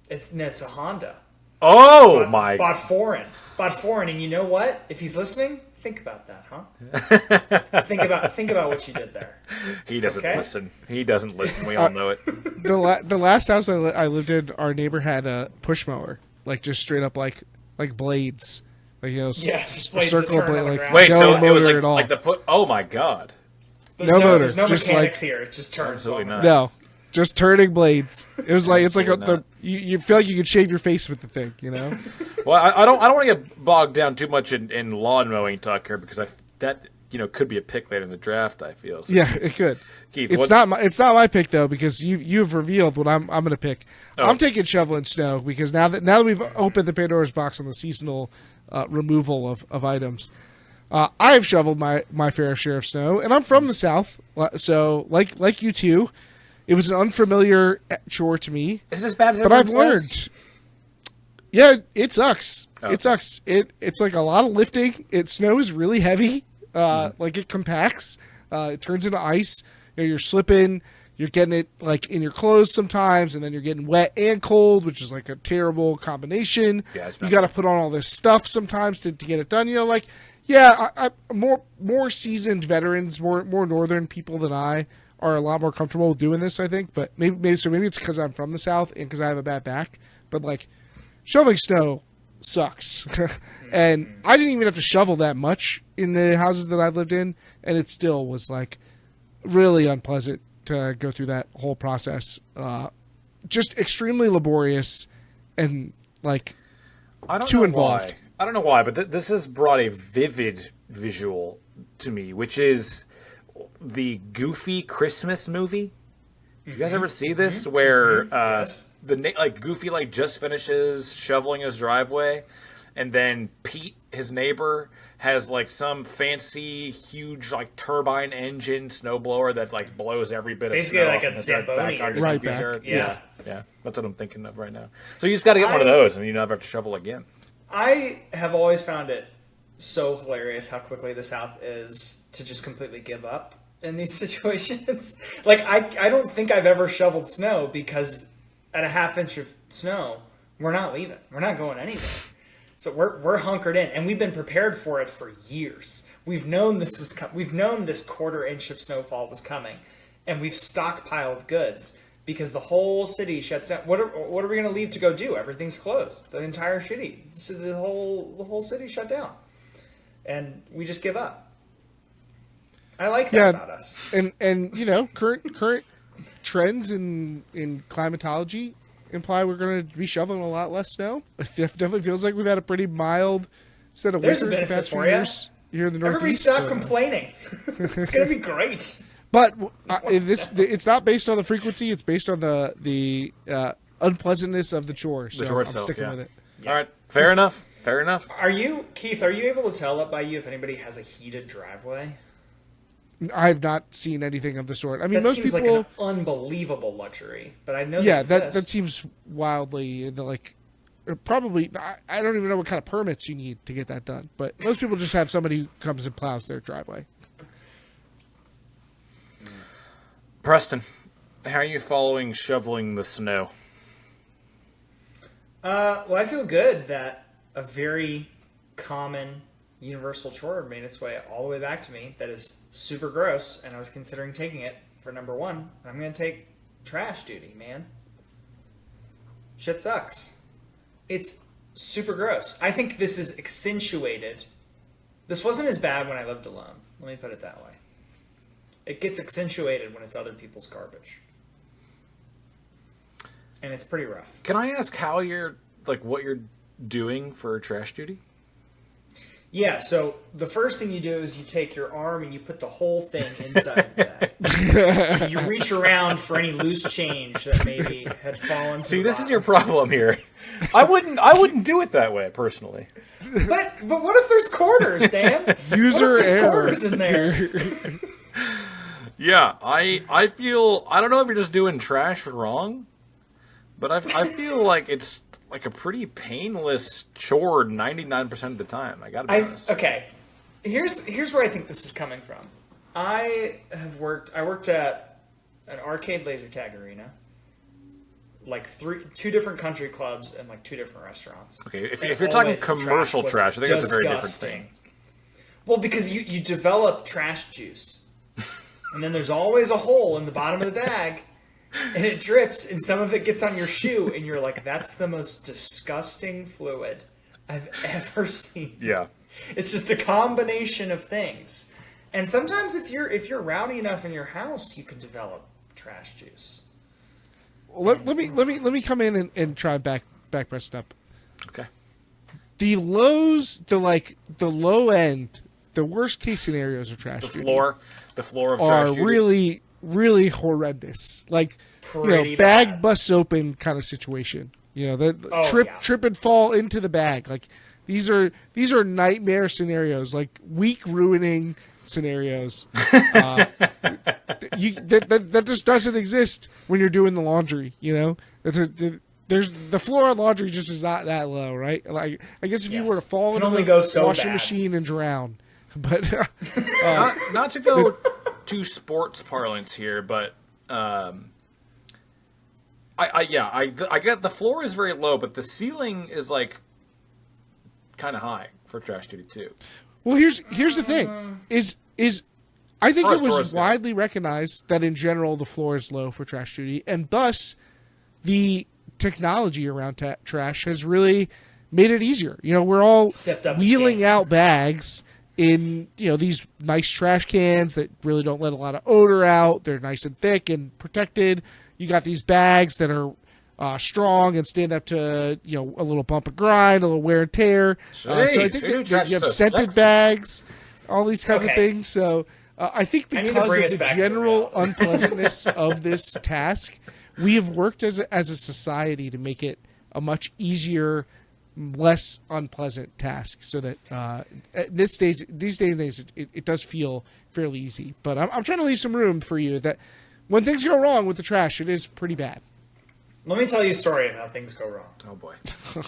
It's a Honda. Oh bought foreign, and you know what? If he's listening, think about that, huh? think about what you did there. He doesn't listen. He doesn't listen. We all know it. The last house I lived in, our neighbor had a push mower, like just straight up like blades, like just blades circle blade, like wait, no so motor it was at all. like oh my god, no motor, there's no just mechanics here. It just turns. Absolutely not. No. Just turning blades. It was like it's like you feel like you could shave your face with the thing, Well, I don't want to get bogged down too much in lawn mowing talk here because that could be a pick later in the draft. I feel. So. Yeah, it could. Keith, it's not my pick though because you've revealed what I'm going to pick. Oh. I'm taking shovel and snow because now that we've opened the Pandora's box on the seasonal removal of items. I've shoveled my fair share of snow, and I'm from the South, so like you two. It was an unfamiliar chore to me. Is it as bad as but I've learned. Yeah, it sucks. Okay. It sucks. It's like a lot of lifting. Snow is really heavy. Like it compacts. It turns into ice. You're slipping. You're getting it like in your clothes sometimes, and then you're getting wet and cold, which is like a terrible combination. Yeah, you got to put on all this stuff sometimes to get it done. More seasoned veterans, more northern people than I are a lot more comfortable with doing this, I think. But maybe it's because I'm from the South and because I have a bad back. But like shoveling snow sucks, and I didn't even have to shovel that much in the houses that I've lived in, and it still was like really unpleasant to go through that whole process. Just extremely laborious and like too involved. I don't know why, but this has brought a vivid visual to me, which is the Goofy Christmas movie. Do you guys ever see this where Yes. Goofy just finishes shoveling his driveway, and then Pete, his neighbor, has some fancy, huge turbine engine snowblower that blows every bit of Basically snow like off a in Zamboni backyard. or something. Right back. Yeah. Yeah, that's what I'm thinking of right now. So you just got to get one of those, and you never have to shovel again. I have always found it so hilarious how quickly the South is to just completely give up in these situations. I don't think I've ever shoveled snow because at a half inch of snow, we're not leaving. We're not going anywhere. So we're hunkered in, and we've been prepared for it for years. We've known we've known this quarter inch of snowfall was coming, and we've stockpiled goods because the whole city shuts down. What are we going to leave to go do? Everything's closed. The entire city, so the whole city shut down, and we just give up. I like that about us. And current trends in climatology imply we're going to be shoveling a lot less snow. It definitely feels like we've had a pretty mild set of There's a winters the benefit past few for you. years here in the Northeast. Everybody stop complaining. It's going to be great. But it's not based on the frequency. It's based on the unpleasantness of the chores. The so chore I'm itself, sticking yeah. with it. All right, fair enough. Fair enough. Keith, are you able to tell up by you if anybody has a heated driveway? I've not seen anything of the sort. I mean, That most seems people. like an unbelievable luxury, but I know Yeah, that that seems wildly into probably. I don't even know what kind of permits you need to get that done. But most people just have somebody who comes and plows their driveway. Preston, how are you following shoveling the snow? Well, I feel good that a very common universal chore made its way all the way back to me that is super gross, and I was considering taking it for number one. I'm going to take trash duty, man. Shit sucks. It's super gross. I think this is accentuated. This wasn't as bad when I lived alone. Let me put it that way. It gets accentuated when it's other people's garbage. And it's pretty rough. Can I ask how you're what you're doing for trash duty? Yeah, so the first thing you do is you take your arm and you put the whole thing inside the bag. And you reach around for any loose change that maybe had fallen to See, the this is bottom. your problem here. I wouldn't do it that way personally. But what if there's quarters, Dan? User what if there's error. quarters in there? Yeah, I feel I don't know if you're just doing trash wrong, but I feel like it's like a pretty painless chore 99% of the time. I gotta be honest. Okay, here's where I think this is coming from. I worked at an arcade laser tag arena, two different country clubs and 2 different restaurants. Okay, if And you're talking always the commercial was trash, I think that's a very different disgusting. thing. Well, because you develop trash juice, and then there's always a hole in the bottom of the bag, and it drips, and some of it gets on your shoe, and you're like, that's the most disgusting fluid I've ever seen. Yeah. It's just a combination of things. And sometimes if you're rowdy enough in your house, you can develop trash juice. Let me come in and try and back Preston up. Okay. The lows, the low end, the worst case scenarios of trash duty The floor of are trash duty. really, really horrendous. Pretty bag bad. busts open kind of situation. The Oh, trip and fall into the bag. These are nightmare scenarios, week ruining scenarios. That just doesn't exist when you're doing the laundry. There's the floor of laundry just is not that low, right? I guess if you Yes. were to fall Can into only the go so washing bad. machine and drown, but Not to go to sports parlance here, but I get the floor is very low, but the ceiling is kind of high for trash duty too. well, here's the thing: is I think it was Chores, yeah. widely recognized that in general the floor is low for trash duty, and thus the technology around trash has really made it easier. We're all Stepped up its wheeling game. out bags in these nice trash cans that really don't let a lot of odor out. They're nice and thick and protected. You got these bags that are strong and stand up to a little bump and grind, a little wear and tear. So I think that you have scented bags, all these kinds of Okay. things. So I think I need to because bring of us the back to general reality. unpleasantness of this task, we have worked as a society to make it a much easier, less unpleasant task, so that these days and age, it does feel fairly easy. But I'm trying to leave some room for you that when things go wrong with the trash, it is pretty bad. Let me tell you a story of how things go wrong. Oh boy.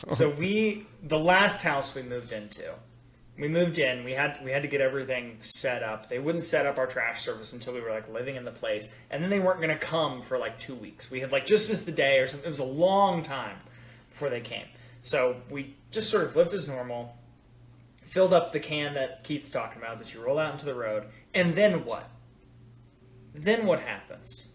So the last house we moved into, we had to get everything set up. They wouldn't set up our trash service until we were like living in the place, and then they weren't going to come for like 2 weeks. We had like just missed the day or something. It was a long time before they came. So we just sort of lived as normal, filled up the can that Keith's talking about that you roll out into the road, and then what? Then what happens?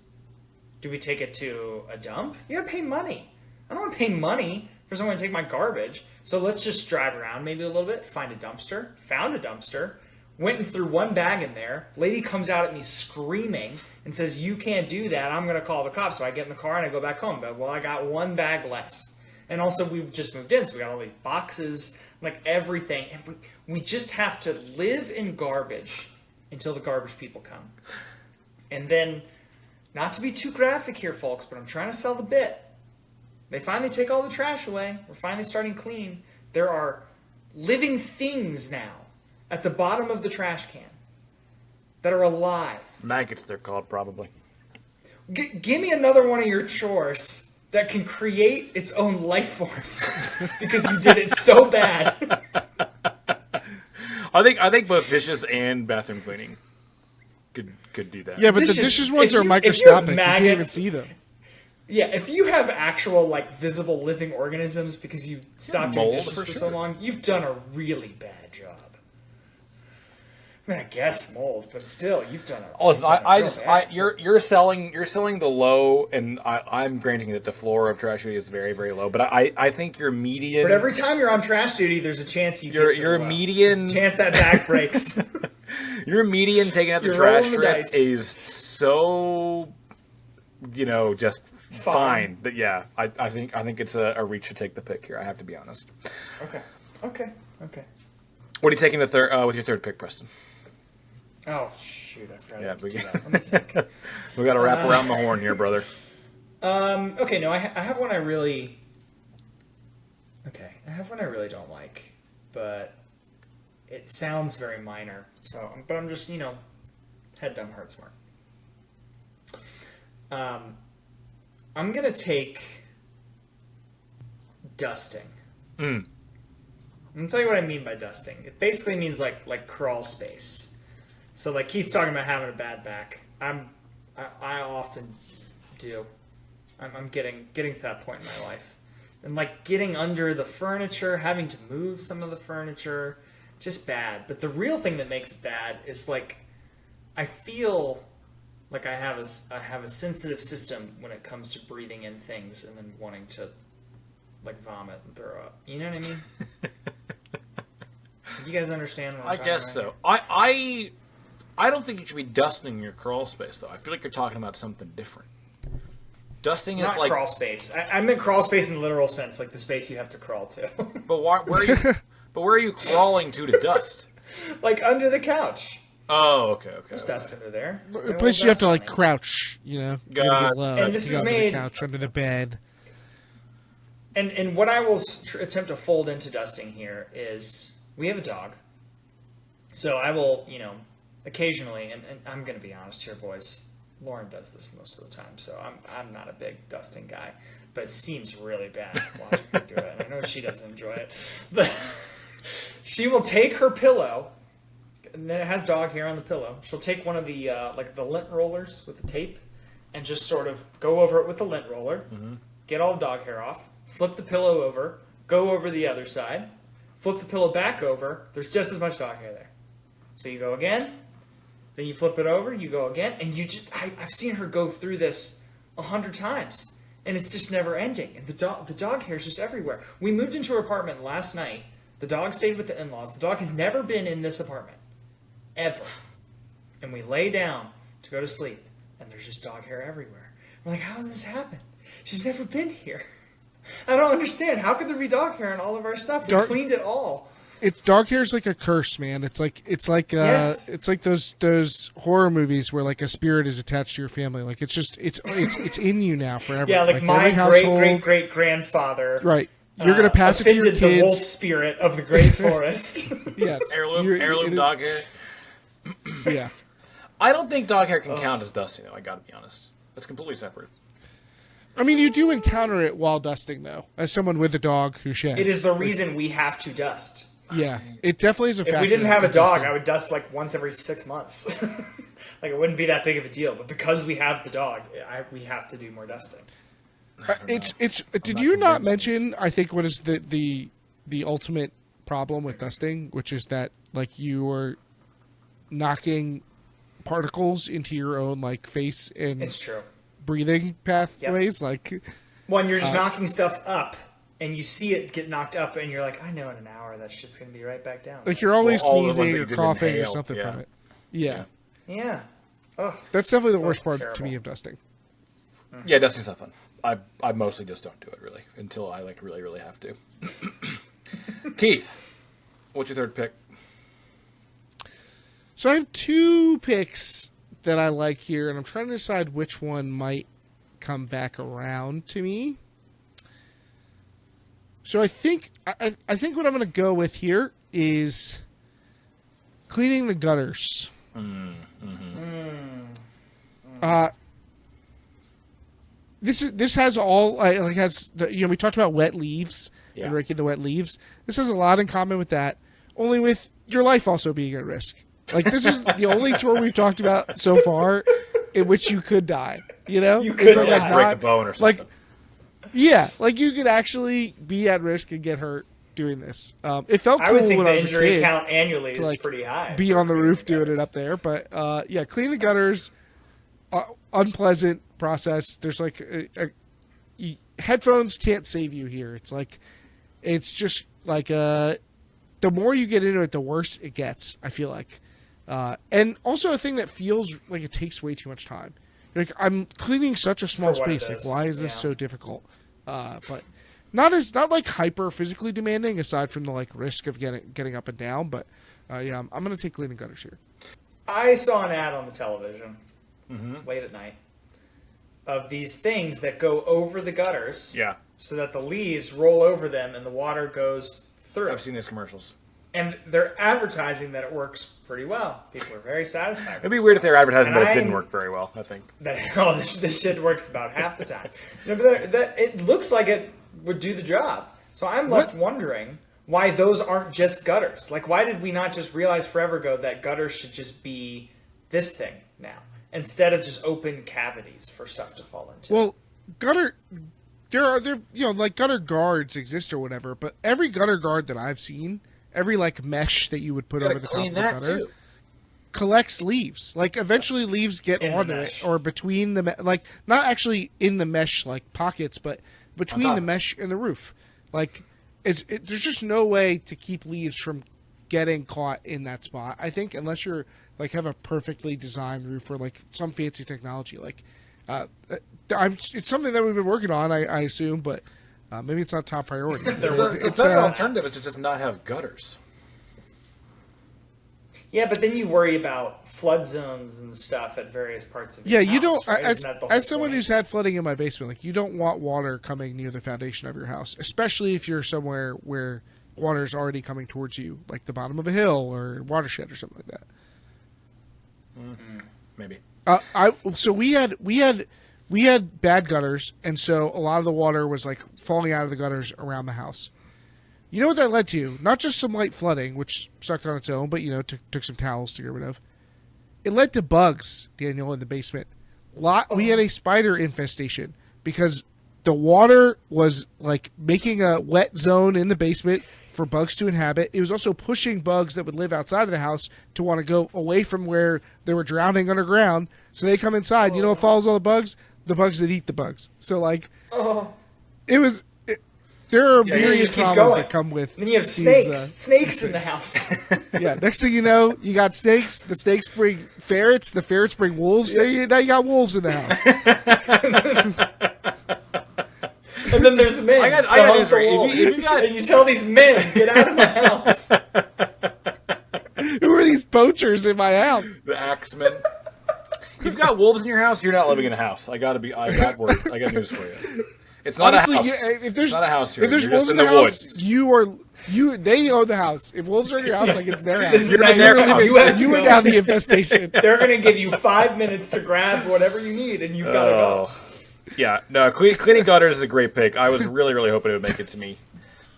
Do we take it to a dump? You gotta pay money. I don't want to pay money for someone to take my garbage. So let's just drive around maybe a little bit, find a dumpster. Found a dumpster. Went and threw one bag in there. Lady comes out at me screaming and says, "You can't do that. I'm going to call the cops." So I get in the car and I go back home. But, well, I got one bag less. And also we just moved in, so we got all these boxes, like everything. And we just have to live in garbage until the garbage people come. And then, not to be too graphic here, folks, but I'm trying to sell the bit. They finally take all the trash away. We're finally starting clean. There are living things now at the bottom of the trash can that are alive. Maggots, they're called, probably. Give me another one of your chores that can create its own life force because you did it so bad. I think both dishes and bathroom cleaning could do that. Yeah, but Dishes- the dishes ones are if you have microscopic. You can't even maggots- see them. Yeah, if you have actual like visible living organisms because you stopped doing Mold, dishes for for sure. so long, you've done a really bad job. I mean, I guess mold, but still, you've done it. Listen, you're selling the low, and I'm granting that the floor of trash duty is very, very low. But I think your median. But every time you're on trash duty, there's a chance you get to your the low. median. There's a chance that back breaks. Your median taking out the You're trash rolling the strip dice. is so, just fine. That I think it's a reach to take the pick here. I have to be honest. Okay. What are you taking with your third pick, Preston? Oh shoot! I forgot. Yeah, to do that. Let me think. We got to wrap around the horn here, brother. Okay, no, I have one I really. Okay, I have one I really don't like, but it sounds very minor. So, but I'm just head dumb, heart smart. I'm gonna take dusting. I'm gonna tell you what I mean by dusting. It basically means like crawl space. So like Keith's talking about having a bad back. I often do. I'm getting to that point in my life. And like getting under the furniture, having to move some of the furniture, just bad. But the real thing that makes it bad is like I feel like I have a sensitive system when it comes to breathing in things and then wanting to like vomit and throw up. You know what I mean? You guys understand what I'm I talking guess about so. here? I don't think you should be dusting your crawl space, though. I feel like you're talking about something different. Dusting is Not like crawl space. I meant crawl space in the literal sense, like the space you have to crawl to. But where are you crawling to dust? Like under the couch. Oh, okay. There's dust under there. A place you have to like crouch, You gotta God. be low. And this You is go under made- the couch, under the bed. And what I will attempt to fold into dusting here is we have a dog. So I will, occasionally, and I'm going to be honest here, boys. Lauren does this most of the time, so I'm not a big dusting guy. But it seems really bad watching her do it. And I know she doesn't enjoy it. But she will take her pillow, and then it has dog hair on the pillow. She'll take one of the the lint rollers with the tape and just sort of go over it with the lint roller, get all the dog hair off, flip the pillow over, go over the other side, flip the pillow back over. There's just as much dog hair there. So you go again, then you flip it over, you go again, and I've seen her go through this 100 times, and it's just never ending. And the dog hair is just everywhere. We moved into her apartment last night. The dog stayed with the in-laws. The dog has never been in this apartment, ever. And we lay down to go to sleep, and there's just dog hair everywhere. We're like, how does this happen? She's never been here. I don't understand. How could there be dog hair on all of our stuff? We cleaned it all. it's dog hair is like a curse, man. It's like Yes. it's like those horror movies where like a spirit is attached to your family. Like it's just it's in you now forever. Yeah, like my every household- great grandfather. Right. You're gonna pass it to your offended the wolf kids. spirit of the great forest. Yes. Heirloom dog hair. Yeah. I don't think dog hair can count as dusting, though. I got to be honest. That's completely separate. I mean, you do encounter it while dusting, though, as someone with a dog who sheds. It is the reason we have to dust. Yeah, it definitely is a factor. If we didn't have a in dog, dusting. I would dust like once every 6 months. Like it wouldn't be that big of a deal. But because we have the dog, we have to do more dusting. It's. Did not you not convinced. mention? I think what is the ultimate problem with dusting, which is that like you are knocking particles into your own like face and It's true. breathing pathways. Like When you're just knocking stuff up, and you see it get knocked up, and you're like, I know in an hour that shit's gonna be right back down. you're always all the ones that sneezing you or didn't coughing or inhale, something yeah. from it. Yeah. Yeah. Ugh. That's definitely the worst part to terrible. me of dusting. Yeah, dusting's not fun. I mostly just don't do it, really, until I like really, really have to. Keith, what's your third pick? So I have two picks that I like here, and I'm trying to decide which one might come back around to me. So I think I think what I'm going to go with here is cleaning the gutters. This has all like has the, we talked about wet leaves and raking the wet leaves. This has a lot in common with that, only with your life also being at risk. Like this is the only chore we've talked about so far in which you could die. You know, You could It's like die. it's Break a not- bone or something. Like, yeah, like you could actually be at risk and get hurt doing this. It felt I cool would think when the I was a injury kid count annually to, is like, pretty high. be for on the cleaning roof doing it gutters. up there. But yeah, clean the gutters, unpleasant process. There's like headphones can't save you here. It's like it's just like the more you get into it, the worse it gets. I feel like, and also a thing that feels like it takes way too much time. Like I'm cleaning such a small For what it space. Like is, why is this yeah. so difficult? But not like hyper physically demanding aside from the like risk of getting up and down. But yeah, I'm gonna take cleaning gutters here. I saw an ad on the television late at night of these things that go over the gutters Yeah, so that the leaves roll over them and the water goes through. I've seen these commercials. And they're advertising that it works pretty well. People are very satisfied. It'd be weird if they were advertising And that it didn't I'm- work very well, I think. That this shit works about half the time. But that it looks like it would do the job. So I'm left wondering why those aren't just gutters. Like, why did we not just realize forever ago that gutters should just be this thing now instead of just open cavities for stuff to fall into? Well, gutter, there like gutter guards exist or whatever, but every gutter guard that I've seen, every like mesh that you would put You over gotta the top of clean the that gutter too. collects leaves. Like eventually leaves get In the onto mesh. it or between the like not actually in the mesh like pockets, but between top. the mesh and the roof. Like there's just no way to keep leaves from getting caught in that spot. I think unless you're like have a perfectly designed roof or like some fancy technology. Like it's something that we've been working on, I assume, but maybe it's not top priority. The better alternative is to just not have gutters. Yeah, but then you worry about flood zones and stuff at various parts of your Yeah, you house, don't. right? As, Isn't that the whole as someone point? who's had flooding in my basement, like you don't want water coming near the foundation of your house, especially if you're somewhere where water is already coming towards you, like the bottom of a hill or watershed or something like that. Maybe. So we had bad gutters, and so a lot of the water was like falling out of the gutters around the house. You know what that led to? Not just some light flooding, which sucked on its own, but took some towels to get rid of. It led to bugs, Daniel, in the basement. We had a spider infestation because the water was like making a wet zone in the basement for bugs to inhabit. It was also pushing bugs that would live outside of the house to want to go away from where they were drowning underground. So they come inside. You know what follows all the bugs? The bugs that eat the bugs. So like, it was. There are it myriad just keeps problems going. that come with. Then you have these, snakes in the house. Yeah, next thing you know, you got snakes. The snakes bring ferrets. The ferrets bring wolves. Now you got wolves in the house. And And then there's men. I got news for you. And you tell these men, get out of my house. Who are these poachers in my house? The axemen. If you've got wolves in your house, you're not living in a house. I got news for you. It's not Honestly, a house. It's not a house here. If there's wolves in the house, they own the house. If wolves are in your house, like it's their house. You're in their house. You are now the infestation. They're going to give you 5 minutes to grab whatever you need, and you've got to go. Yeah, no, cleaning gutters is a great pick. I was really, really hoping it would make it to me.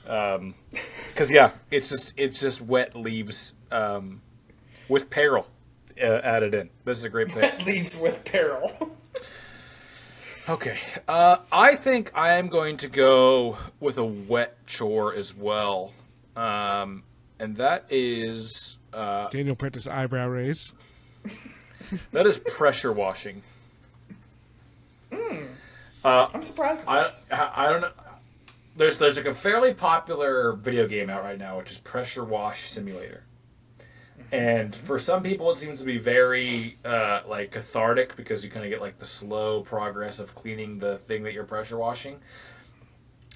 Because, it's just wet leaves with peril added in. This is a great pick. Wet leaves with peril. Okay. I think I am going to go with a wet chore as well. And that is... Daniel Prentice eyebrow raise. That is pressure washing. I'm surprised at this. I don't know. There's like a fairly popular video game out right now, which is Pressure Wash Simulator. And for some people, it seems to be very like cathartic because you kind of get like the slow progress of cleaning the thing that you're pressure washing.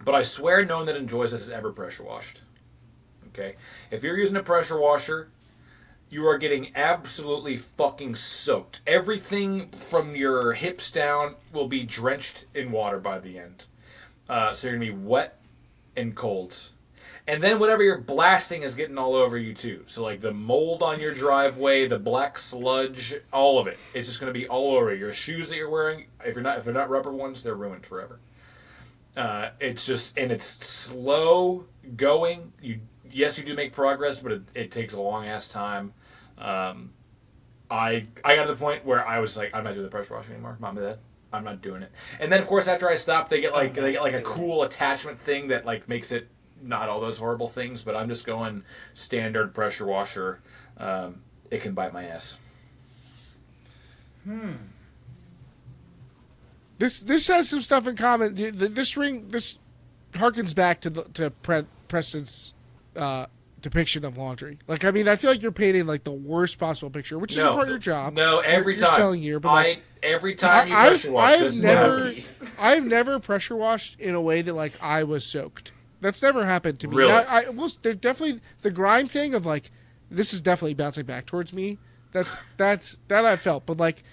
But I swear no one that enjoys it has ever pressure washed. Okay? If you're using a pressure washer, you are getting absolutely fucking soaked. Everything from your hips down will be drenched in water by the end. So you're going to be wet and cold. And then whatever you're blasting is getting all over you too. So like the mold on your driveway, the black sludge, all of it. It's just going to be all over your shoes that you're wearing. If they're not rubber ones, they're ruined forever. It's slow going. Yes, you do make progress, but it takes a long ass time. I got to the point where I was like, I'm not doing the pressure washing anymore. Mom and Dad, I'm not doing it. And then of course after I stopped, they get like a cool attachment thing that like makes it not all those horrible things. But I'm just going standard pressure washer. It can bite my ass. This has some stuff in common. This harkens back to Preston's depiction of laundry. Like, I mean, I feel like you're painting like the worst possible picture, which is a part of your job. No, every time. You're selling here, but like, every time you pressure wash, I've never pressure washed in a way that like I was soaked. That's never happened to me. Really? Now, there's definitely the grime thing of like this is definitely bouncing back towards me. That I felt, but like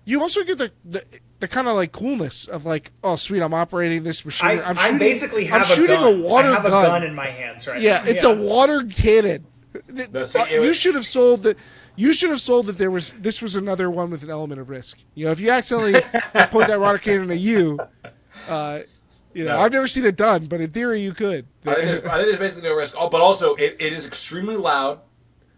you also get the kind of like coolness of like, oh sweet, I'm operating this machine. I basically have a gun in my hands right now. Yeah, it's a water cannon. You should have sold that. You should have sold that this was another one with an element of risk. You know, if you accidentally point that water cannon at you, no. I've never seen it done, but in theory you could. I think there's basically no risk. Oh, but also it is extremely loud.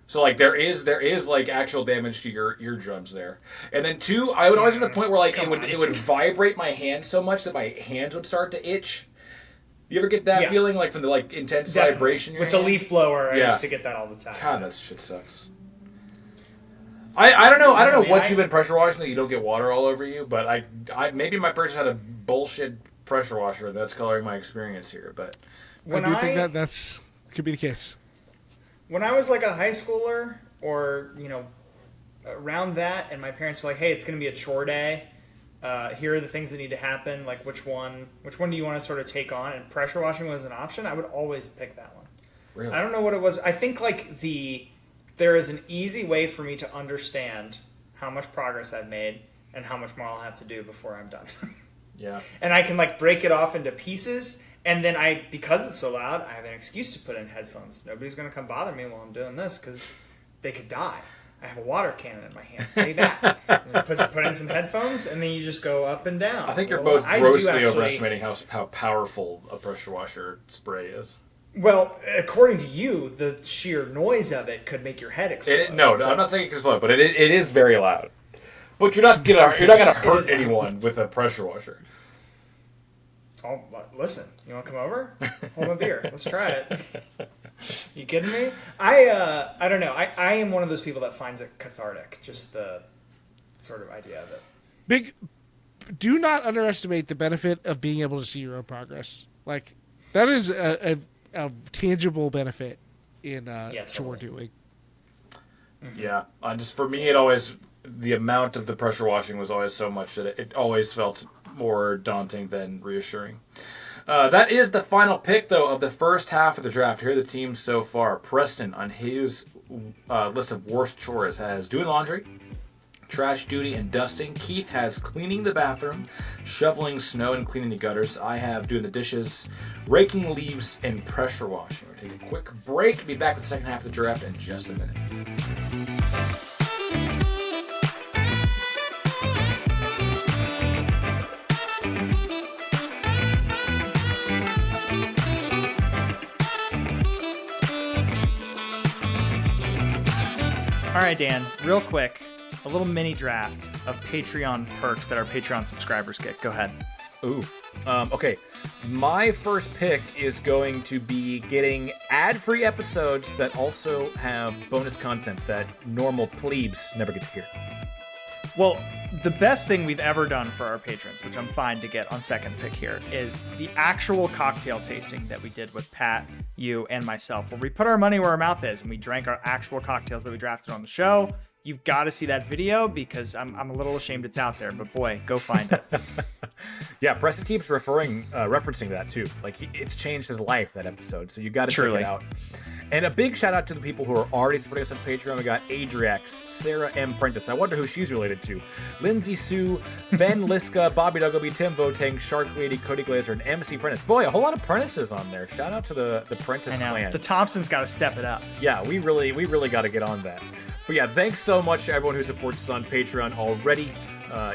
So like there is like actual damage to your eardrums there. And then two, I would always get to the point where like it would vibrate my hands so much that my hands would start to itch. You ever get that feeling like from the like intense vibration in your with hand? the leaf blower? I used to get that all the time. God, that shit sucks. I don't know what you've been pressure washing that you don't get water all over you, but I maybe my person had a bullshit pressure washer that's coloring my experience here, but I do think that's could be the case. When I was like a high schooler or, around that, and my parents were like, hey, it's going to be a chore day. Here are the things that need to happen. Like, which one do you want to sort of take on? And pressure washing was an option. I would always pick that one. Really? I don't know what it was. I think like there is an easy way for me to understand how much progress I've made and how much more I'll have to do before I'm done. Yeah. And I can like break it off into pieces. And then because it's so loud, I have an excuse to put in headphones. Nobody's going to come bother me while I'm doing this because they could die. I have a water cannon in my hand. Say that. Put in some headphones, and then you just go up and down. I think you're both grossly overestimating how powerful a pressure washer spray is. Well, according to you, the sheer noise of it could make your head explode. No, I'm not saying it can explode, but it is very loud. But you're not going to hurt anyone with a pressure washer. Oh, listen, you want to come over? Hold my beer. Let's try it. You kidding me? I don't know. I am one of those people that finds it cathartic, just the sort of idea of it. Do not underestimate the benefit of being able to see your own progress. Like, that is a tangible benefit in chore doing. Mm-hmm. Yeah. Just for me, the amount of the pressure washing was always so much that it always felt more daunting than reassuring. That is the final pick, though, of the first half of the draft. Here are the teams so far. Preston, on his list of worst chores, has doing laundry, trash duty, and dusting. Keith has cleaning the bathroom, shoveling snow, and cleaning the gutters. I have doing the dishes, raking leaves, and pressure washing. We'll take a quick break. Be back with the second half of the draft in just a minute. All right, Dan, real quick, a little mini draft of Patreon perks that our Patreon subscribers get. Go ahead. Ooh. Okay. My first pick is going to be getting ad-free episodes that also have bonus content that normal plebes never get to hear. Well, the best thing we've ever done for our patrons, which I'm fine to get on second pick here, is the actual cocktail tasting that we did with Pat, you, and myself, where we put our money where our mouth is and we drank our actual cocktails that we drafted on the show. You've got to see that video because I'm a little ashamed it's out there, but boy, go find it. Yeah, Preston keeps referencing that too. Like it's changed his life, that episode. So you got to check it out. And a big shout out to the people who are already supporting us on Patreon. We got Adriax, Sarah M. Prentice. I wonder who she's related to. Lindsay Sue, Ben Liska, Bobby Duggleby, Tim Votang, Shark Lady, Cody Glazer, and MC Prentice. Boy, a whole lot of Prentices on there. Shout out to the Prentice clan. The Thompsons got to step it up. Yeah, we really got to get on that. But yeah, thanks so much to everyone who supports us on Patreon already.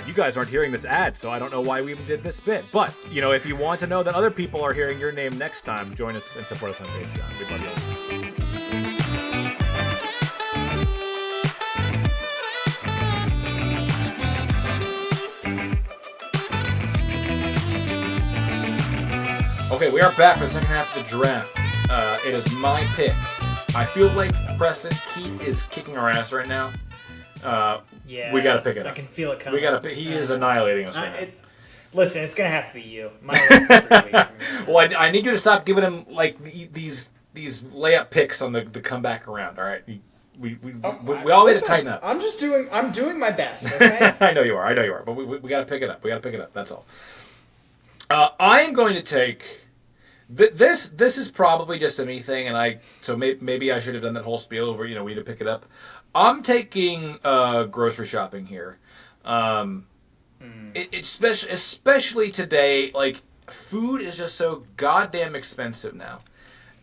You guys aren't hearing this ad, so I don't know why we even did this bit. But, if you want to know that other people are hearing your name next time, join us and support us on Patreon. We love you all. Okay, we are back for the second half of the draft. It is my pick. I feel like Preston, Keith is kicking our ass right now. Yeah, we got to pick it up. I can feel it coming. He is annihilating us right now. Listen, it's gonna have to be you. My list is pretty weak. Well, I need you to stop giving him like these layup picks on the comeback around. All right, we all need to tighten up. I'm doing my best. Okay. I know you are. But we got to pick it up. That's all. I am going to take. This is probably just a me thing, and maybe I should have done that whole spiel over we had to pick it up. I'm taking grocery shopping here. It's especially today. Like food is just so goddamn expensive now.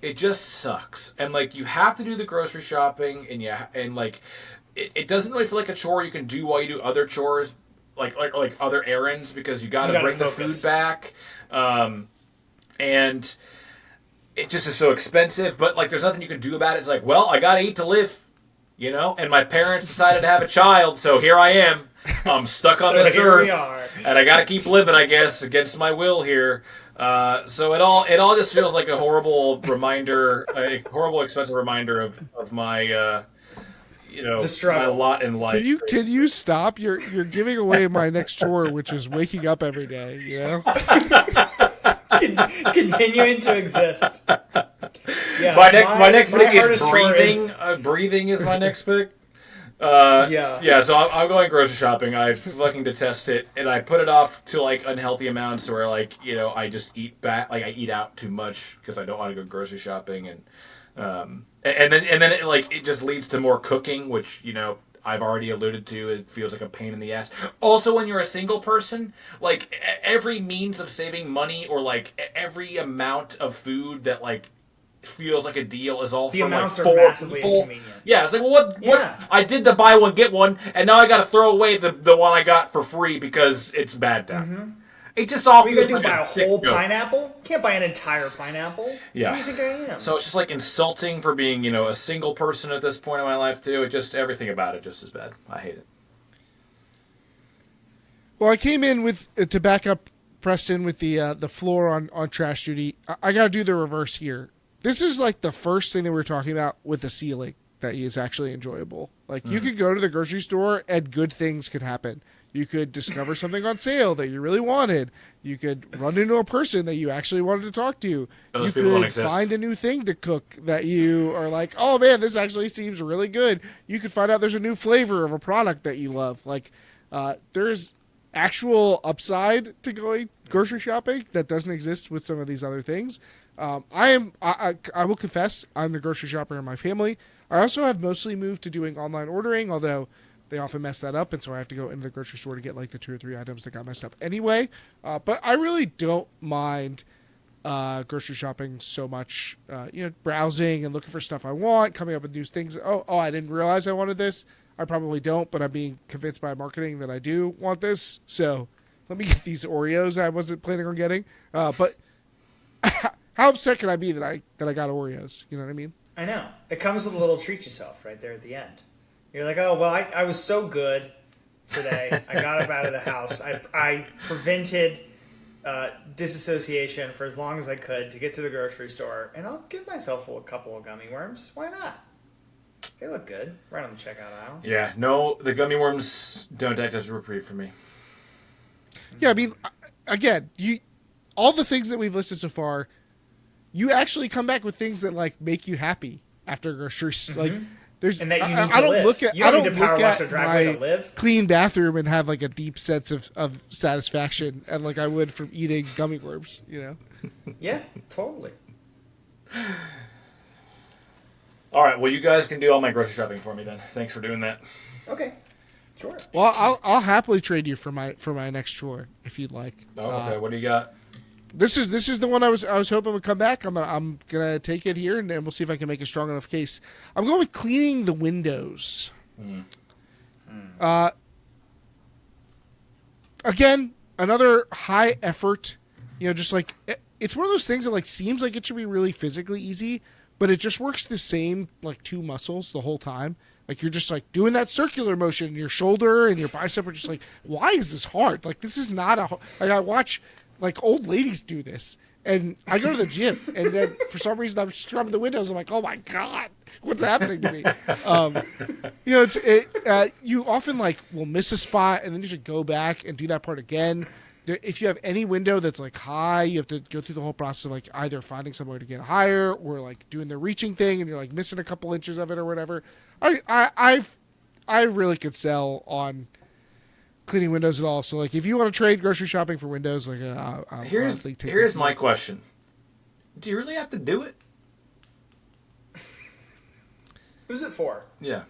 It just sucks, and like you have to do the grocery shopping, and it doesn't really feel like a chore you can do while you do other chores, like other errands, because you got to bring the food back. And it just is so expensive, but like there's nothing you can do about it. It's like, well, I gotta eat to live, and my parents decided to have a child, so here I am. I'm stuck on this earth, and I gotta keep living, I guess, against my will here. So it all just feels like a horrible reminder, a horrible expensive reminder of my my lot in life. Can you stop? You're giving away my next chore, which is waking up every day. Continuing to exist. Yeah, my next pick is breathing. Breathing is my next pick. Yeah. So I'm going grocery shopping. I fucking detest it, and I put it off to like unhealthy amounts where I just eat back. Like I eat out too much because I don't want to go grocery shopping, and then it just leads to more cooking, which I've already alluded to. It feels like a pain in the ass. Also, when you're a single person, like every means of saving money or like every amount of food that like feels like a deal is all the for amounts like are 4 massively people. inconvenient. Yeah, it's like, well, what? I did the buy one get one, and now I got to throw away the one I got for free because it's bad now. Mm-hmm. It just all feels like buy a whole pineapple? You can't buy an entire pineapple. Yeah. Who do you think I am? So it's just like insulting for being, a single person at this point in my life too. It just everything about it just is bad. I hate it. Well, I came in to back up Preston with the floor on trash duty. I got to do the reverse here. This is like the first thing that we were talking about with the ceiling that is actually enjoyable. Like you could go to the grocery store and good things could happen. You could discover something on sale that you really wanted. You could run into a person that you actually wanted to talk to. Those you could find a new thing to cook that you are like, oh man, this actually seems really good. You could find out there's a new flavor of a product that you love. Like there's actual upside to going grocery shopping that doesn't exist with some of these other things. I will confess, I'm the grocery shopper in my family. I also have mostly moved to doing online ordering, although they often mess that up, and so I have to go into the grocery store to get like the 2 or 3 items that got messed up anyway. But I really don't mind grocery shopping so much. Browsing and looking for stuff I want, coming up with new things. Oh, I didn't realize I wanted this. I probably don't, but I'm being convinced by marketing that I do want this. So let me get these Oreos I wasn't planning on getting. But how upset can I be that I got Oreos? You know what I mean? I know. It comes with a little treat yourself right there at the end. You're like, oh, well, I was so good today. I got up out of the house. I prevented disassociation for as long as I could to get to the grocery store, and I'll give myself a couple of gummy worms. Why not? They look good right on the checkout aisle. Yeah, no, the gummy worms don't act as a reprieve for me. Yeah, I mean, again, all the things that we've listed so far, you actually come back with things that like make you happy after groceries. Like, there's and that you need I don't live. look at you don't I need don't to power look wash at a driveway my to live. clean bathroom and have like a deep sense of satisfaction, and like I would from eating gummy worms. You know? Yeah, totally. All right, well, you guys can do all my grocery shopping for me then. Thanks for doing that. Okay, sure. Well, I'll happily trade you for my next chore if you'd like. Oh, okay. What do you got? This is the one I was hoping would come back. I'm gonna take it here, and we'll see if I can make a strong enough case. I'm going with cleaning the windows. Again, another high effort. Just like it's one of those things that like seems like it should be really physically easy, but it just works the same like 2 muscles the whole time. Like you're just like doing that circular motion, your shoulder and your bicep are just like, why is this hard? Like this is not like I watch like old ladies do this, and I go to the gym, and then for some reason I'm scrubbing the windows. I'm like, oh my god, what's happening to me? You often like will miss a spot, and then you should go back and do that part again. If you have any window that's like high, you have to go through the whole process of like either finding somewhere to get higher or like doing the reaching thing, and you're like missing a couple inches of it or whatever. I really could sell on cleaning windows at all. So like if you want to trade grocery shopping for windows, like I'll here's my question: do you really have to do it? Who's it for? Yeah.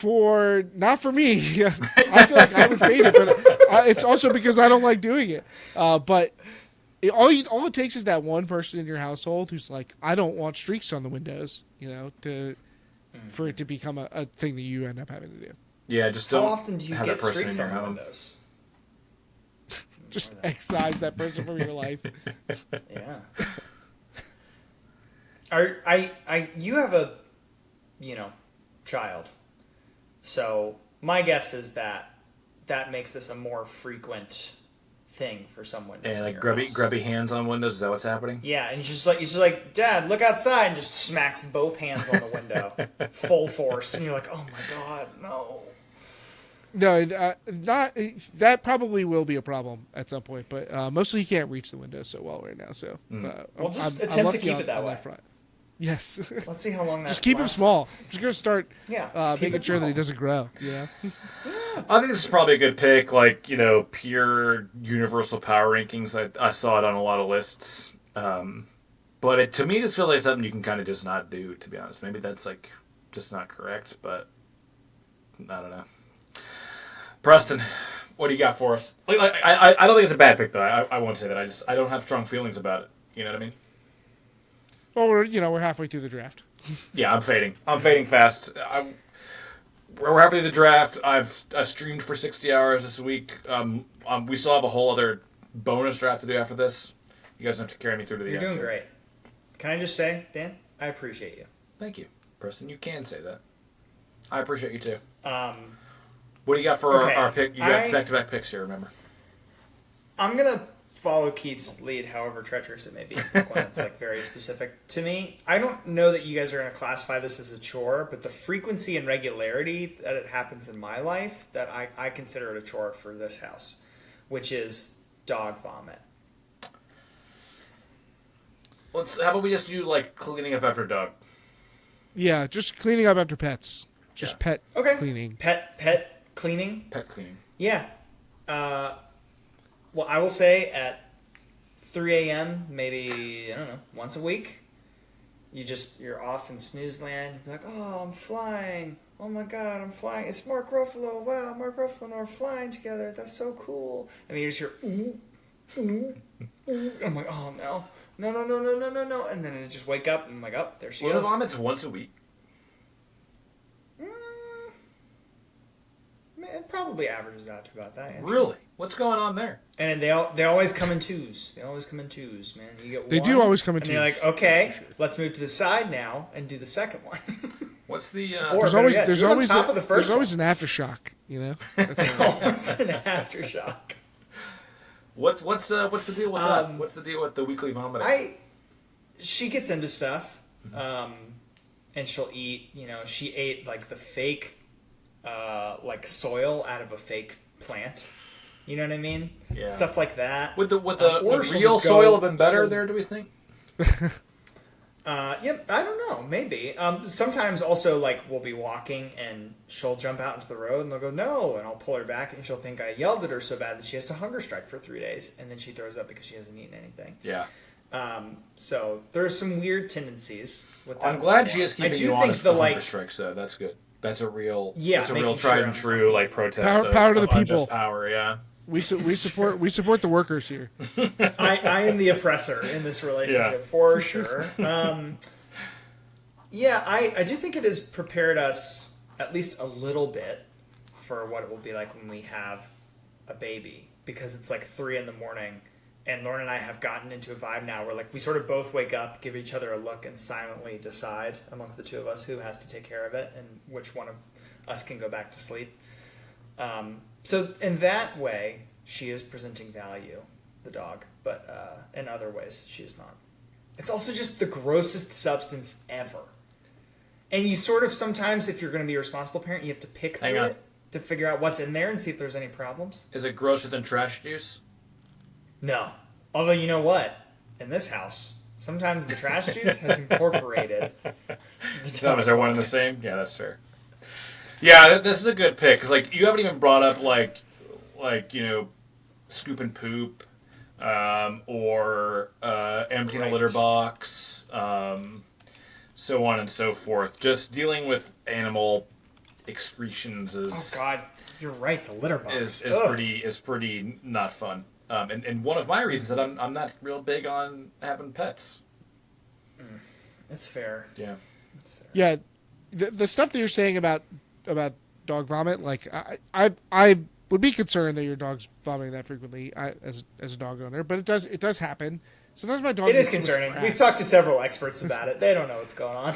Not for me. I feel like I would fade it, but it's also because I don't like doing it. But all it takes is that one person in your household who's like, I don't want streaks on the windows, for it to become a thing that you end up having to do. Yeah, just don't. How often do you get streaks on the windows? Just excise that person from your life. Yeah. You have a, child. So my guess is that makes this a more frequent thing for some windows. And like grubby hands on windows. Is that what's happening? Yeah, and he's just like, Dad, look outside, and just smacks both hands on the window, full force, and you're like, oh my god, no. No, not that. Probably will be a problem at some point, but mostly he can't reach the window so well right now. So we'll just attempt to keep it that way. Yes. Let's see how long that. Just keep him small. I'm just gonna start. Yeah. Making sure that he doesn't grow. I think this is probably a good pick. Like pure universal power rankings. I saw it on a lot of lists. But to me, it just feels like something you can kind of just not do. To be honest, maybe that's like just not correct. But I don't know. Preston, what do you got for us? Like, I don't think it's a bad pick though. I won't say that. I don't have strong feelings about it. You know what I mean? Well, we're halfway through the draft. Yeah, I'm fading. I'm fading fast. We're halfway through the draft. I streamed for 60 hours this week. We still have a whole other bonus draft to do after this. You guys have to carry me through to the end. You're doing great. Can I just say, Dan, I appreciate you. Thank you, Preston. You can say that. I appreciate you too. What do you got for our pick? You got back-to-back picks here, remember? I'm going to follow Keith's lead, however treacherous it may be. One that's like very specific to me. I don't know that you guys are going to classify this as a chore, but the frequency and regularity that it happens in my life, that I consider it a chore for this house, which is dog vomit. How about we just do like cleaning up after dog? Yeah, just cleaning up after pets. Just pet cleaning. Pet Cleaning? Pet cleaning. Yeah. Well, I will say at 3 a.m., maybe, I don't know, once a week, you're off in snooze land. You're like, oh, I'm flying. Oh my God, I'm flying. It's Mark Ruffalo. Wow, Mark Ruffalo and I are flying together. That's so cool. And then you just hear, ooh, ooh, ooh. I'm like, oh no. No, no, no, no, no, no, no. And then I just wake up and I'm like, oh, there she Litter goes. vomits once a week. It probably averages out to about that. Actually. Really? What's going on there? And they always come in twos. They always come in twos, man. You get They one, do always come in and twos. you're like, okay, let's move to the side now and do the second one. What's the? There's always an aftershock, you know. That's always an aftershock. What's the deal with that? What's the deal with the weekly vomiting? She gets into stuff, and she'll eat. You know, she ate like the fake, like soil out of a fake plant. You know what I mean? Yeah. Stuff like that. Would the Or real soil have been better there? Do we think? Yep, I don't know. Maybe. Sometimes also, like, we'll be walking and she'll jump out into the road and they'll go, no, and I'll pull her back and she'll think I yelled at her so bad that she has to hunger strike for 3 days, and then she throws up because she hasn't eaten anything. Yeah. So there are some weird tendencies with that. I'm glad she is keeping you honest with hunger strikes, though. That's good. That's a real, tried and true like protest. Power to the people. Unjust power, yeah. We support the workers here. I am the oppressor in this relationship for sure. Yeah, I do think it has prepared us at least a little bit for what it will be like when we have a baby, because it's like 3 a.m. and Lauren and I have gotten into a vibe now where like we sort of both wake up, give each other a look, and silently decide amongst the two of us who has to take care of it and which one of us can go back to sleep. So in that way, she is presenting value, the dog, but in other ways, she is not. It's also just the grossest substance ever. And you sort of sometimes, if you're going to be a responsible parent, you have to pick through it to figure out what's in there and see if there's any problems. Is it grosser than trash juice? No. Although, you know what? In this house, sometimes the trash juice has incorporated the dog. Is there one in the same? Yeah, that's fair. Yeah, this is a good pick, because like, you haven't even brought up like you know, scooping poop, or emptying a litter box, so on and so forth. Just dealing with animal excretions is... Oh God, you're right. The litter box is pretty not fun. And one of my reasons that I'm not real big on having pets. That's fair. Yeah. That's fair. Yeah, the stuff that you're saying about dog vomit, like I would be concerned that your dog's vomiting that frequently as a dog owner, but it does happen. Sometimes my dog. It is concerning. We've talked to several experts about it. They don't know what's going on.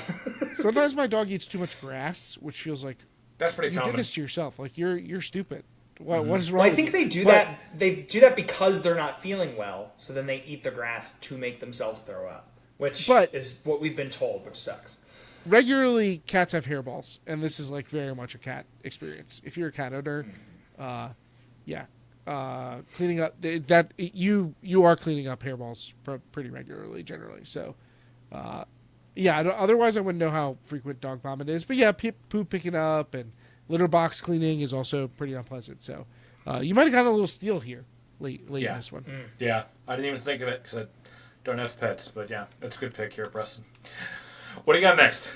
Sometimes my dog eats too much grass, which feels like that's pretty common. You did this to yourself. Like you're stupid. What is wrong? Well, I with think you? they do that. They do that because they're not feeling well. So then they eat the grass to make themselves throw up, which is what we've been told, which sucks. Regularly, cats have hairballs, and this is like very much a cat experience. If you're a cat owner, cleaning up you are cleaning up hairballs pretty regularly, generally. So, otherwise I wouldn't know how frequent dog vomit is. But yeah, poop picking up and litter box cleaning is also pretty unpleasant. So, you might have gotten a little steal here late in this one. Yeah, I didn't even think of it because I don't have pets. But yeah, that's a good pick here, Preston. What do you got next?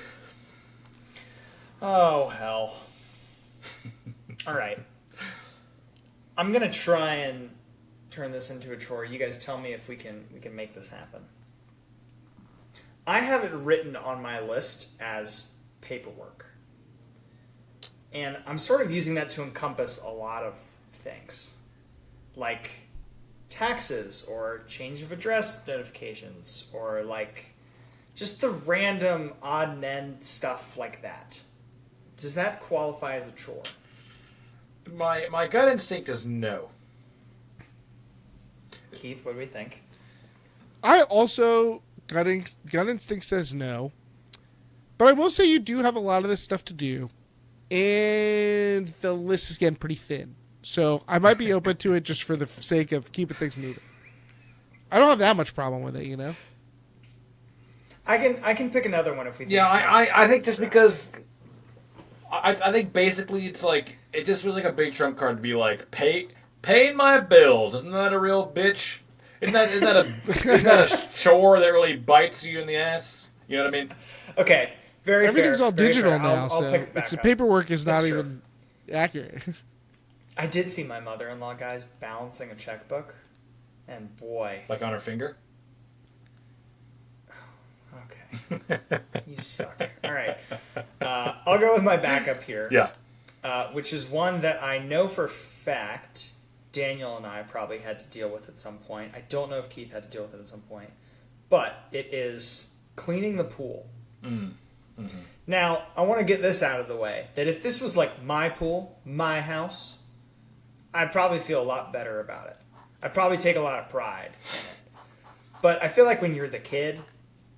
Oh, hell. All right. I'm going to try and turn this into a chore. You guys tell me if we can make this happen. I have it written on my list as paperwork. And I'm sort of using that to encompass a lot of things. Like taxes or change of address notifications or like just the random odd and end stuff like that. Does that qualify as a chore? My gut instinct is no. Keith, what do we think? I also gut instinct says no, but I will say you do have a lot of this stuff to do, and the list is getting pretty thin. So I might be open to it just for the sake of keeping things moving. I don't have that much problem with it, you know. I can pick another one if we think. Yeah, I think just because I think basically it's like it just feels like a big trump card to be like, paying my bills. Isn't that a real bitch? Isn't that a chore that really bites you in the ass? You know what I mean? Okay, very Everything's fair, all very digital fair. now, I'll so pick it back it's the up. paperwork is That's not true. even accurate. I did see my mother-in-law, guys, balancing a checkbook, and boy, Like on her finger? okay, you suck. All right, I'll go with my backup here. Yeah. Which is one that I know for a fact Daniel and I probably had to deal with at some point. I don't know if Keith had to deal with it at some point, but it is cleaning the pool. Mm-hmm. Now, I want to get this out of the way, that if this was like my pool, my house, I'd probably feel a lot better about it. I'd probably take a lot of pride in it. But I feel like when you're the kid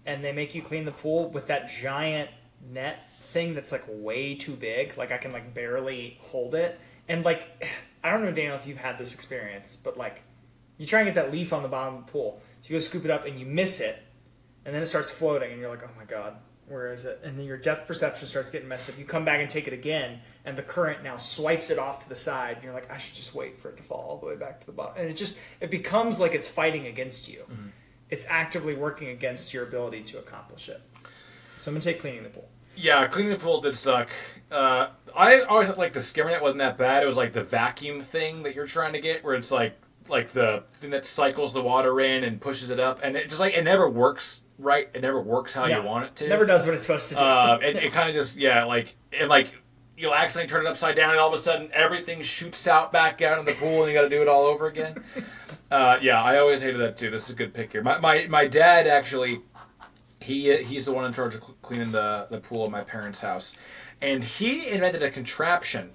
and they make you clean the pool with that giant net thing that's like way too big, like I can like barely hold it, and like I don't know, Daniel, if you've had this experience, but like you try and get that leaf on the bottom of the pool, so you go scoop it up and you miss it, and then it starts floating and you're like, oh my god, where is it? And then your depth perception starts getting messed up. You come back and take it again, and the current now swipes it off to the side, and you're like, I should just wait for it to fall all the way back to the bottom. And it becomes like it's fighting against you. Mm-hmm. It's actively working against your ability to accomplish it. So I'm gonna take cleaning the pool. Yeah, cleaning the pool did suck. I always thought like the skimmer net wasn't that bad. It was like the vacuum thing that you're trying to get, where it's like the thing that cycles the water in and pushes it up, and it just like it never works right. It never works how you want it to. It never does what it's supposed to do. It kind of just you'll accidentally turn it upside down, and all of a sudden everything shoots out back out in the pool, and you got to do it all over again. Yeah, I always hated that too. This is a good pick here. My dad actually. He's the one in charge of cleaning the pool at my parents' house. And he invented a contraption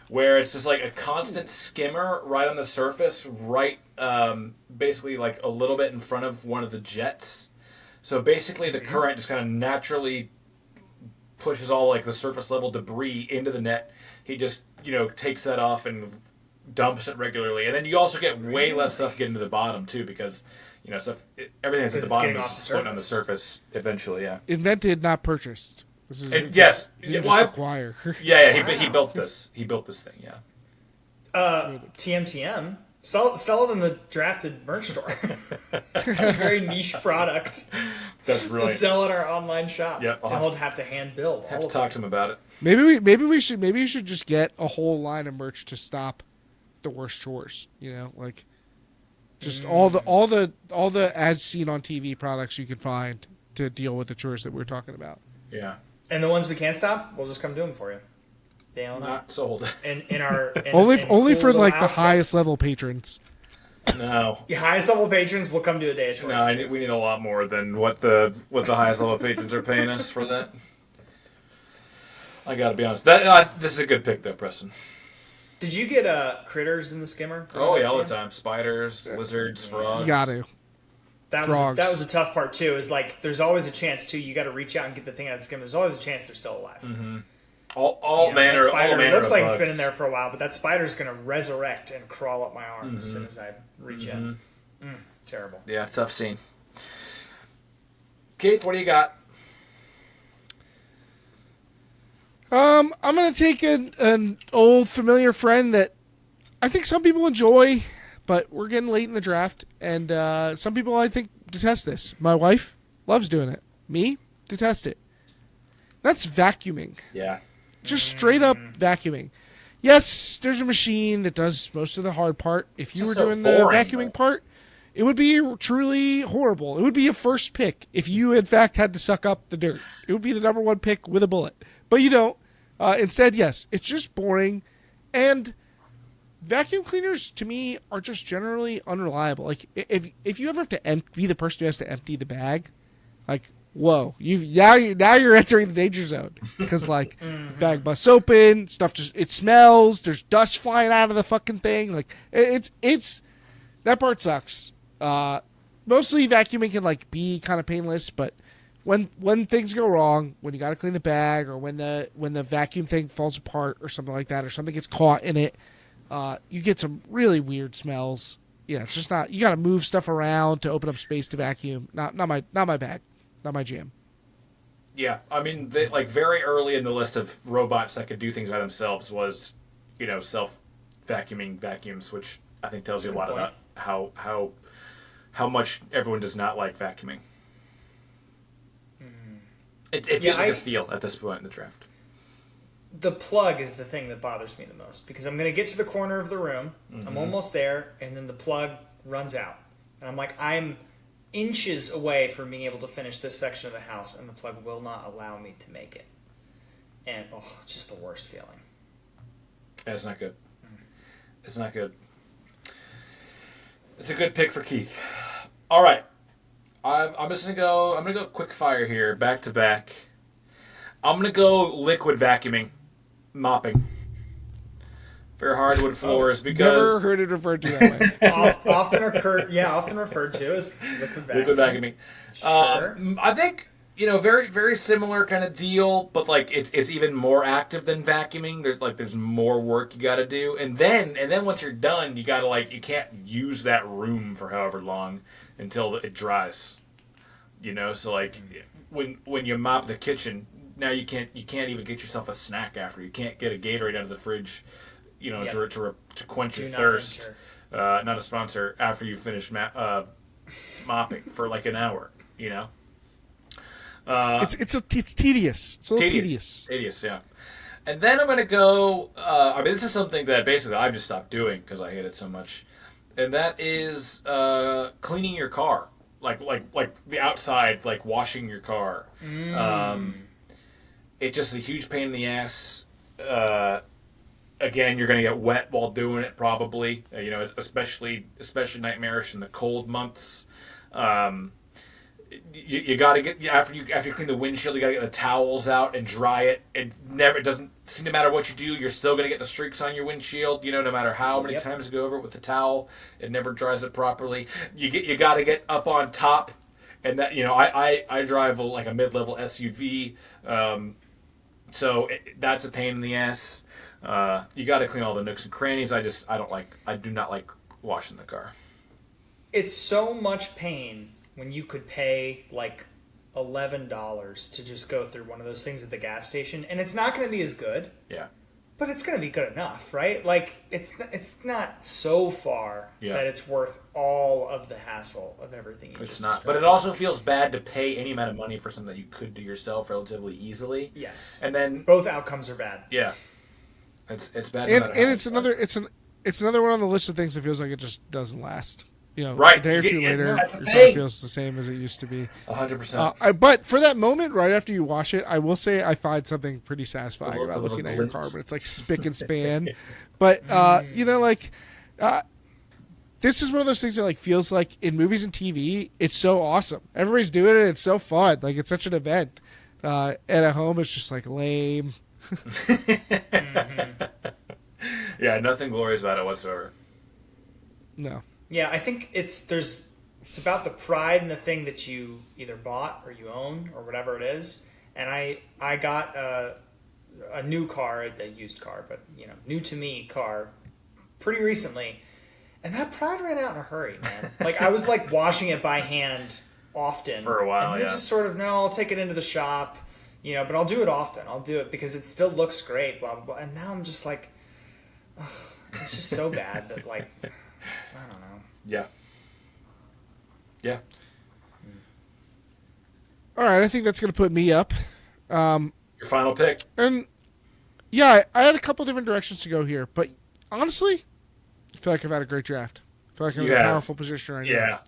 where it's just like a constant skimmer right on the surface, right basically like a little bit in front of one of the jets. So basically the current just kind of naturally pushes all like the surface level debris into the net. He just, takes that off and dumps it regularly. And then you also get way less stuff getting to the bottom too, because everything that's at the bottom is floating on the surface eventually. Yeah. Invented, not purchased. This is yes. Just acquire. Yeah. Wow. He built this. He built this thing. Yeah. TMTM. Sell it in the drafted merch store. It's a very niche product. That's brilliant. To sell at our online shop. Yep. I'll have to hand build. Have to talk to him about it. Maybe you should just get a whole line of merch to stop the worst chores. Like just all the as seen on TV products you can find to deal with the chores that we're talking about. Yeah. And the ones we can't stop, we'll just come do them for you. Dale, not sold. In our only cool for like outfits. the highest level patrons. No. The highest level patrons will come do a day of chores. No, we need a lot more than what the highest level patrons are paying us for that. I got to be honest. This is a good pick though, Preston. Did you get critters in the skimmer? Oh yeah, all the time. Spiders, lizards, frogs. You got to. That was a tough part too. Is like there's always a chance too. You got to reach out and get the thing out of the skimmer. There's always a chance they're still alive. Mm-hmm. All manner. It looks like bugs. it's been in there for a while, but that spider's gonna resurrect and crawl up my arm as soon as I reach in. Terrible. Yeah, tough scene. Keith, what do you got? I'm gonna take an old familiar friend that I think some people enjoy, but we're getting late in the draft, and some people I think detest this. My wife loves doing it. Me, detest it. That's vacuuming. Yeah. Just straight up vacuuming. Yes, there's a machine that does most of the hard part. If you were doing the vacuuming part, it would be truly horrible. It would be a first pick if you, in fact, had to suck up the dirt. It would be the number one pick with a bullet. But you don't. Instead, yes, it's just boring. And vacuum cleaners, to me, are just generally unreliable. Like, if you ever have to be the person who has to empty the bag, like, whoa, now you're entering the danger zone, because like bag busts open, stuff it smells, there's dust flying out of the fucking thing, like it's that part sucks. Mostly vacuuming can like be kind of painless, but when things go wrong, when you got to clean the bag, or when the vacuum thing falls apart or something like that, or something gets caught in it, you get some really weird smells. Yeah, it's just not. You got to move stuff around to open up space to vacuum. Not my bag. Not my jam. Yeah, I mean, very early in the list of robots that could do things by themselves was self vacuuming vacuums, which I think tells you a lot about how much everyone does not like vacuuming. It feels like a steal at this point in the draft. The plug is the thing that bothers me the most, because I'm going to get to the corner of the room, I'm almost there, and then the plug runs out. And I'm like, I'm inches away from being able to finish this section of the house, and the plug will not allow me to make it. And, it's just the worst feeling. Yeah, it's not good. It's not good. It's a good pick for Keith. All right. I'm just going to go quick fire here, back to back. I'm going to go liquid vacuuming, mopping for hardwood floors because... Never heard it referred to that way. often referred to as liquid vacuuming. Sure. I think, very, very similar kind of deal, but like it's even more active than vacuuming. There's more work you got to do. And then once you're done, you got to you can't use that room for however long until it dries. So when you mop the kitchen, now you can't even get yourself a snack after. You can't get a Gatorade out of the fridge, to quench your thirst. Not a sponsor. After you finish mopping for an hour, It's tedious. It's a little tedious. Tedious, yeah. And then I'm gonna go. This is something that basically I've just stopped doing because I hate it so much, and that is cleaning your car. Like the outside, washing your car. It's just a huge pain in the ass. Again, you're going to get wet while doing it, probably. Especially nightmarish in the cold months. You got to get after you clean the windshield. You got to get the towels out and dry it. It doesn't seem to matter what you do. You're still going to get the streaks on your windshield. No matter how many times you go over it with the towel, it never dries it properly. You got to get up on top, and that I drive a mid-level SUV, so that's a pain in the ass. You got to clean all the nooks and crannies. I do not like washing the car. It's so much pain when you could pay $11 to just go through one of those things at the gas station, and it's not going to be as good. Yeah. But it's going to be good enough, right? It's not so far that it's worth all of the hassle of everything you just described. But it also feels bad to pay any amount of money for something that you could do yourself relatively easily. Yes. And then both outcomes are bad. Yeah. It's bad. And it's another one on the list of things that feels like it just doesn't last. Right. A day or two later, it feels the same as it used to be. 100%. But for that moment, right after you wash it, I will say I find something pretty satisfying about looking at your car. But it's like spick and span. But this is one of those things that feels like in movies and TV, it's so awesome. Everybody's doing it. It's so fun. It's such an event. And at home, it's just lame. Yeah, nothing glorious about it whatsoever. No. Yeah, I think it's about the pride in the thing that you either bought or you own or whatever it is. And I got a new car, a used car, but new to me car pretty recently, and that pride ran out in a hurry, man. I was washing it by hand often for a while, and then it just sort of I'll take it into the shop, but I'll do it often. I'll do it because it still looks great, blah blah blah. And now I'm just it's just so bad that I don't know. Yeah. Yeah. All right, I think that's going to put me up. Your final pick. And yeah, I had a couple different directions to go here, but honestly, I feel like I've had a great draft. I feel like I'm in a powerful position right now.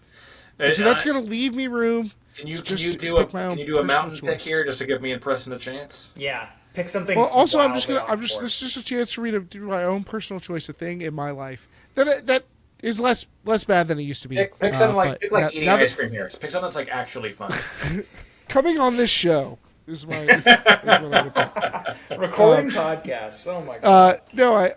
And so that's going to leave me room. Can you do a mountain pick here just to give me and Preston a chance? Yeah. Pick something. Well, also, this is just a chance for me to do my own personal choice, a thing in my life that is less bad than it used to be. Pick something eating ice cream here. Pick something that's actually fun. Coming on this show is what I'm going to pick. Recording podcasts. Oh my god. No,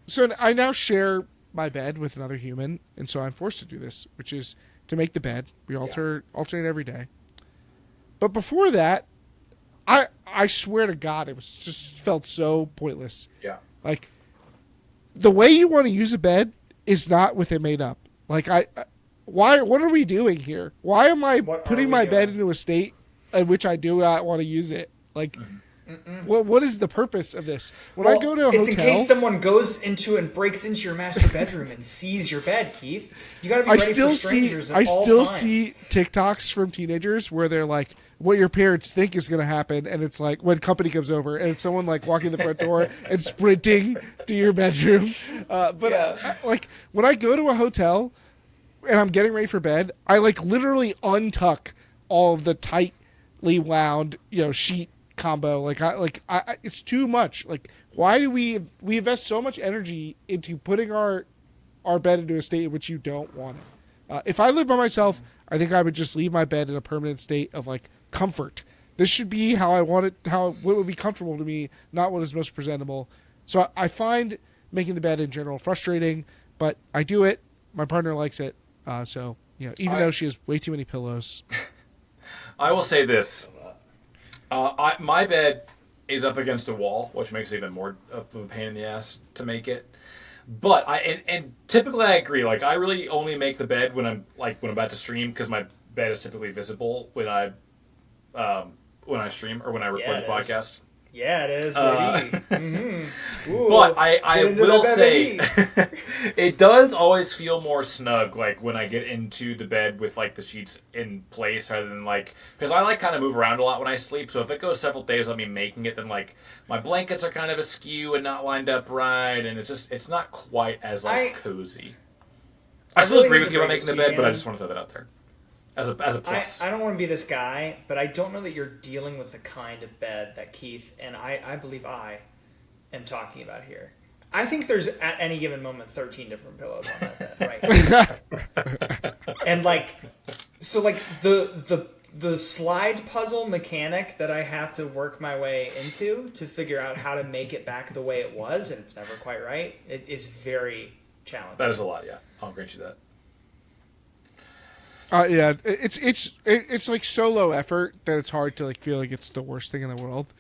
so I now share my bed with another human, and so I'm forced to do this, which is to make the bed. We alternate every day. But before that, I swear to God, it was just felt so pointless. Yeah. The way you want to use a bed is not with it made up. Why? What are we doing here? Why am I putting my bed into a state in which I do not want to use it? What is the purpose of this? When I go to a it's hotel, in case someone goes into and breaks into your master bedroom and sees your bed, Keith. You got to be ready for strangers at all times. see TikToks from teenagers where they're like, what your parents think is going to happen, and it's like when company comes over and it's someone like walking the front door and sprinting to your bedroom. Like when I go to a hotel and I'm getting ready for bed, I like literally untuck all of the tightly wound, sheet combo. I it's too much. Like, why do we invest so much energy into putting our bed into a state in which you don't want it? If I live by myself, I think I would just leave my bed in a permanent state of like comfort. This should be how I want it, what would be comfortable to me, not what is most presentable. So I find making the bed in general frustrating, but I do it. My partner likes it. Even though she has way too many pillows. I will say this. My bed is up against a wall, which makes it even more of a pain in the ass to make it. But and typically I agree. Like, I really only make the bed when I'm about to stream, because my bed is typically visible when I stream or when I record the podcast. Yeah, it is, baby. But I will say, it does always feel more snug, like, when I get into the bed with, like, the sheets in place, rather than, like, because I, like, kind of move around a lot when I sleep, so if it goes several days without me making it, then, like, my blankets are kind of askew and not lined up right, and it's not quite as, like, cozy. I still agree with you about making the bed, but I just want to throw that out there. As a plus. I don't want to be this guy, but I don't know that you're dealing with the kind of bed that Keith and I believe I am talking about here. I think there's at any given moment 13 different pillows on that bed, right? And like, so like the slide puzzle mechanic that I have to work my way into to figure out how to make it back the way it was, and it's never quite right. It is very challenging. That is a lot, yeah. I'll grant you that. It's like so low effort that it's hard to like feel like it's the worst thing in the world,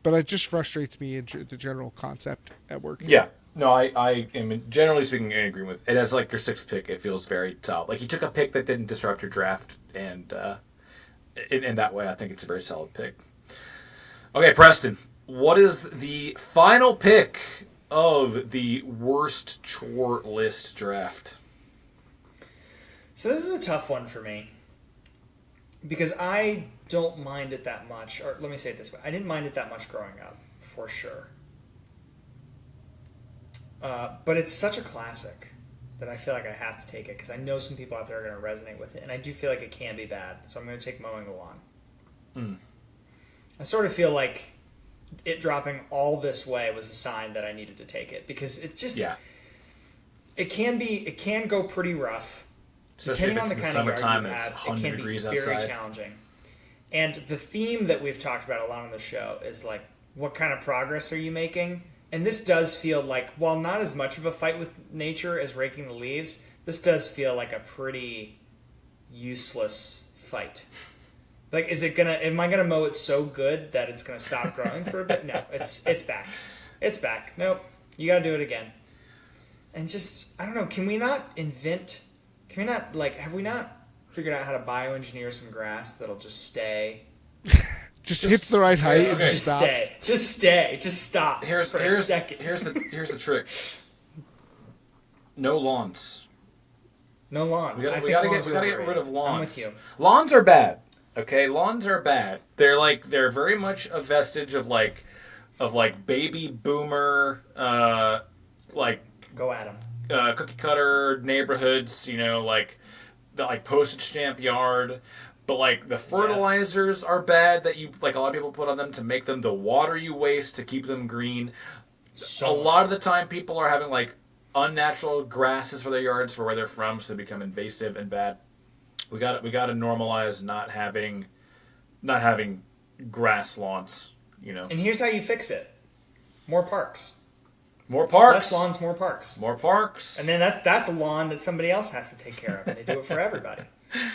but it just frustrates me in the general concept at work. Yeah, no, I am generally speaking in agreement with it. As like your sixth pick, it feels very solid. Like, you took a pick that didn't disrupt your draft, and in that way, I think it's a very solid pick. Okay, Preston, what is the final pick of the worst chore list draft? So this is a tough one for me, because I don't mind it that much. Or let me say it this way. I didn't mind it that much growing up, for sure. But it's such a classic that I feel like I have to take it, because I know some people out there are going to resonate with it, and I do feel like it can be bad. So I'm going to take mowing the lawn. I sort of feel like it dropping all this way was a sign that I needed to take it, because it just... Yeah. It can go pretty rough. Especially depending on the kind of yard you have, it can be very challenging. And the theme that we've talked about a lot on the show is like, what kind of progress are you making? And this does feel like, while not as much of a fight with nature as raking the leaves, this does feel like a pretty useless fight. Like, am I gonna mow it so good that it's gonna stop growing for a bit? No, it's back. It's back. Nope. You gotta do it again. And just, I don't know, have we not figured out how to bioengineer some grass that'll just stay? just hits the right height and just stops. Just stop for a second. Here's the trick. No lawns. No lawns. We gotta get rid of lawns. I'm with you. Lawns are bad. Okay, lawns are bad. They're very much a vestige of baby boomer go at them. Cookie cutter neighborhoods, like the postage stamp yard, but the fertilizers are bad that you a lot of people put on them to make them, the water you waste to keep them green. A lot of the time people are having unnatural grasses for their yards for where they're from, so they become invasive and bad. We got to normalize not having grass lawns, And here's how you fix it: more parks. More parks. Less lawns, more parks. More parks. And then that's a lawn that somebody else has to take care of, and they do it for everybody.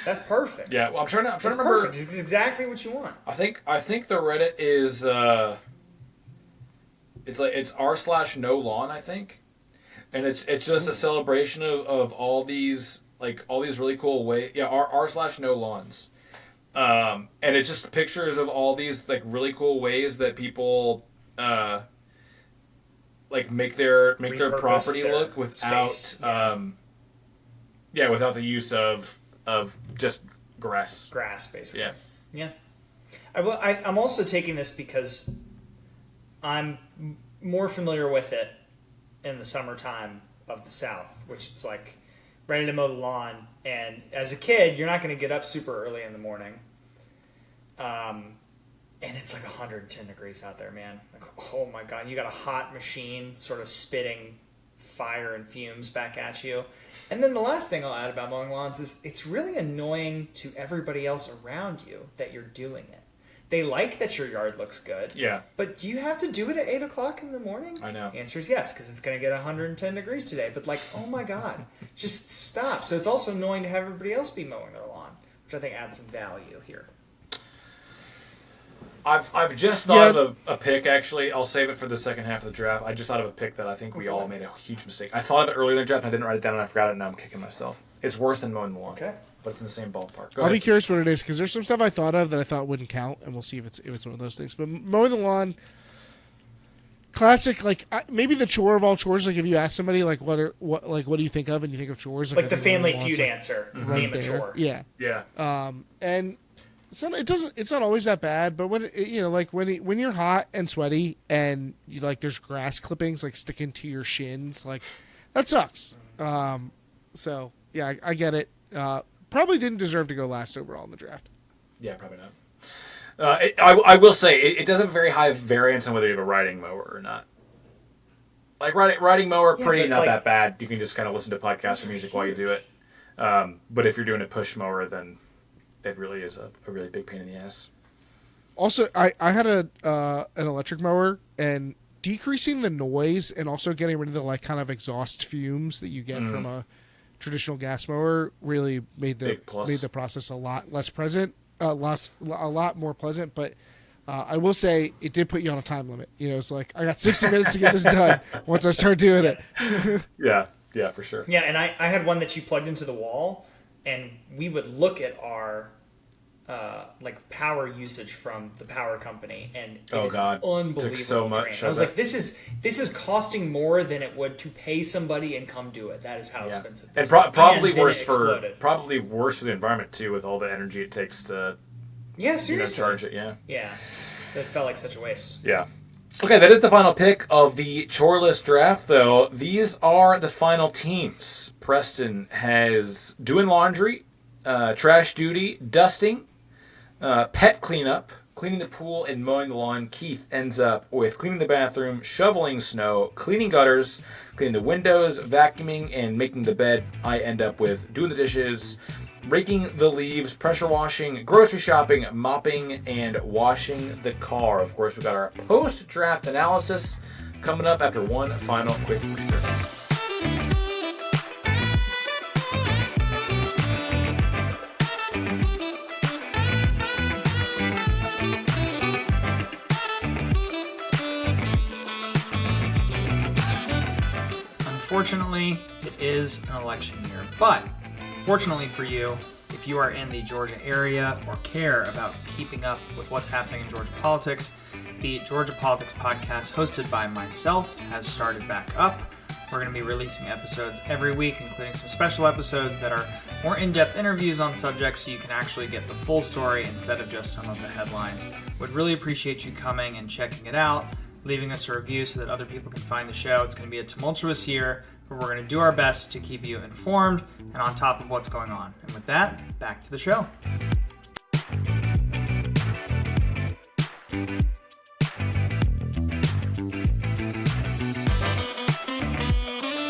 That's perfect. Yeah, well, I'm trying to remember. Perfect. It's exactly what you want. I think the Reddit is it's r/no lawn, I think, and it's just a celebration of all these really cool ways. Yeah, r/no lawns, And it's just pictures of all these like really cool ways that people like make their property look without without the use of just grass. Grass, basically. Yeah. I'm also taking this because I'm more familiar with it in the summertime of the South, which it's like ready to mow the lawn. And as a kid, you're not going to get up super early in the morning. And it's like 110 degrees out there, man. Like, oh my God. You got a hot machine sort of spitting fire and fumes back at you. And then the last thing I'll add about mowing lawns is it's really annoying to everybody else around you that you're doing it. They like that your yard looks good. Yeah. But do you have to do it at 8 o'clock in the morning? I know. The answer is yes, because it's going to get 110 degrees today. But like, oh my God, just stop. So it's also annoying to have everybody else be mowing their lawn, which I think adds some value here. I've just thought of a pick, actually. I'll save it for the second half of the draft. I just thought of a pick that I think we all made a huge mistake. I thought of it earlier in the draft, and I didn't write it down, and I forgot it, and now I'm kicking myself. It's worse than mowing the lawn. Okay. But it's in the same ballpark. I'll be curious what it is, because there's some stuff I thought of that I thought wouldn't count, and we'll see if it's one of those things. But mowing the lawn, classic, like maybe the chore of all chores. Like if you ask somebody, like what do you think of, and you think of chores, like the Family Feud answer, right name a chore. Yeah. And it's not always that bad, but when when you're hot and sweaty and you like there's grass clippings like sticking to your shins, like that sucks. So yeah, I get it. Probably didn't deserve to go last overall in the draft. Yeah, probably not. I will say it does have a very high variance on whether you have a riding mower or not. Like riding mower, pretty not that bad. You can just kind of listen to podcasts and music while you do it. But if you're doing a push mower, then it really is a really big pain in the ass. Also, I had an electric mower, and decreasing the noise and also getting rid of the like kind of exhaust fumes that you get from a traditional gas mower really made the process a lot less present, a lot more pleasant. But I will say it did put you on a time limit. You know, it's like I got 60 minutes to get this done once I start doing it. Yeah, for sure. Yeah, and I had one that you plugged into the wall, and we would look at our like power usage from the power company, and it is unbelievable. Took so much. I was like, this is costing more than it would to pay somebody and come do it. That is how expensive this and is. Probably and worse for the environment too, with all the energy it takes to seriously charge it. Yeah. So it felt like such a waste. Yeah. Okay, that is the final pick of the choreless draft, though. These are the final teams. Preston has doing laundry, trash duty, dusting, pet cleanup, cleaning the pool, and mowing the lawn. Keith ends up with cleaning the bathroom, shoveling snow, cleaning gutters, cleaning the windows, vacuuming, and making the bed. I end up with doing the dishes, raking the leaves, pressure washing, grocery shopping, mopping, and washing the car. Of course, we've got our post-draft analysis coming up after one final quick breather. Unfortunately, it is an election year, but fortunately for you, if you are in the Georgia area or care about keeping up with what's happening in Georgia politics, the Georgia Politics Podcast, hosted by myself, has started back up. We're going to be releasing episodes every week, including some special episodes that are more in-depth interviews on subjects so you can actually get the full story instead of just some of the headlines. Would really appreciate you coming and checking it out, leaving us a review so that other people can find the show. It's going to be a tumultuous year, but we're going to do our best to keep you informed and on top of what's going on. And with that, back to the show.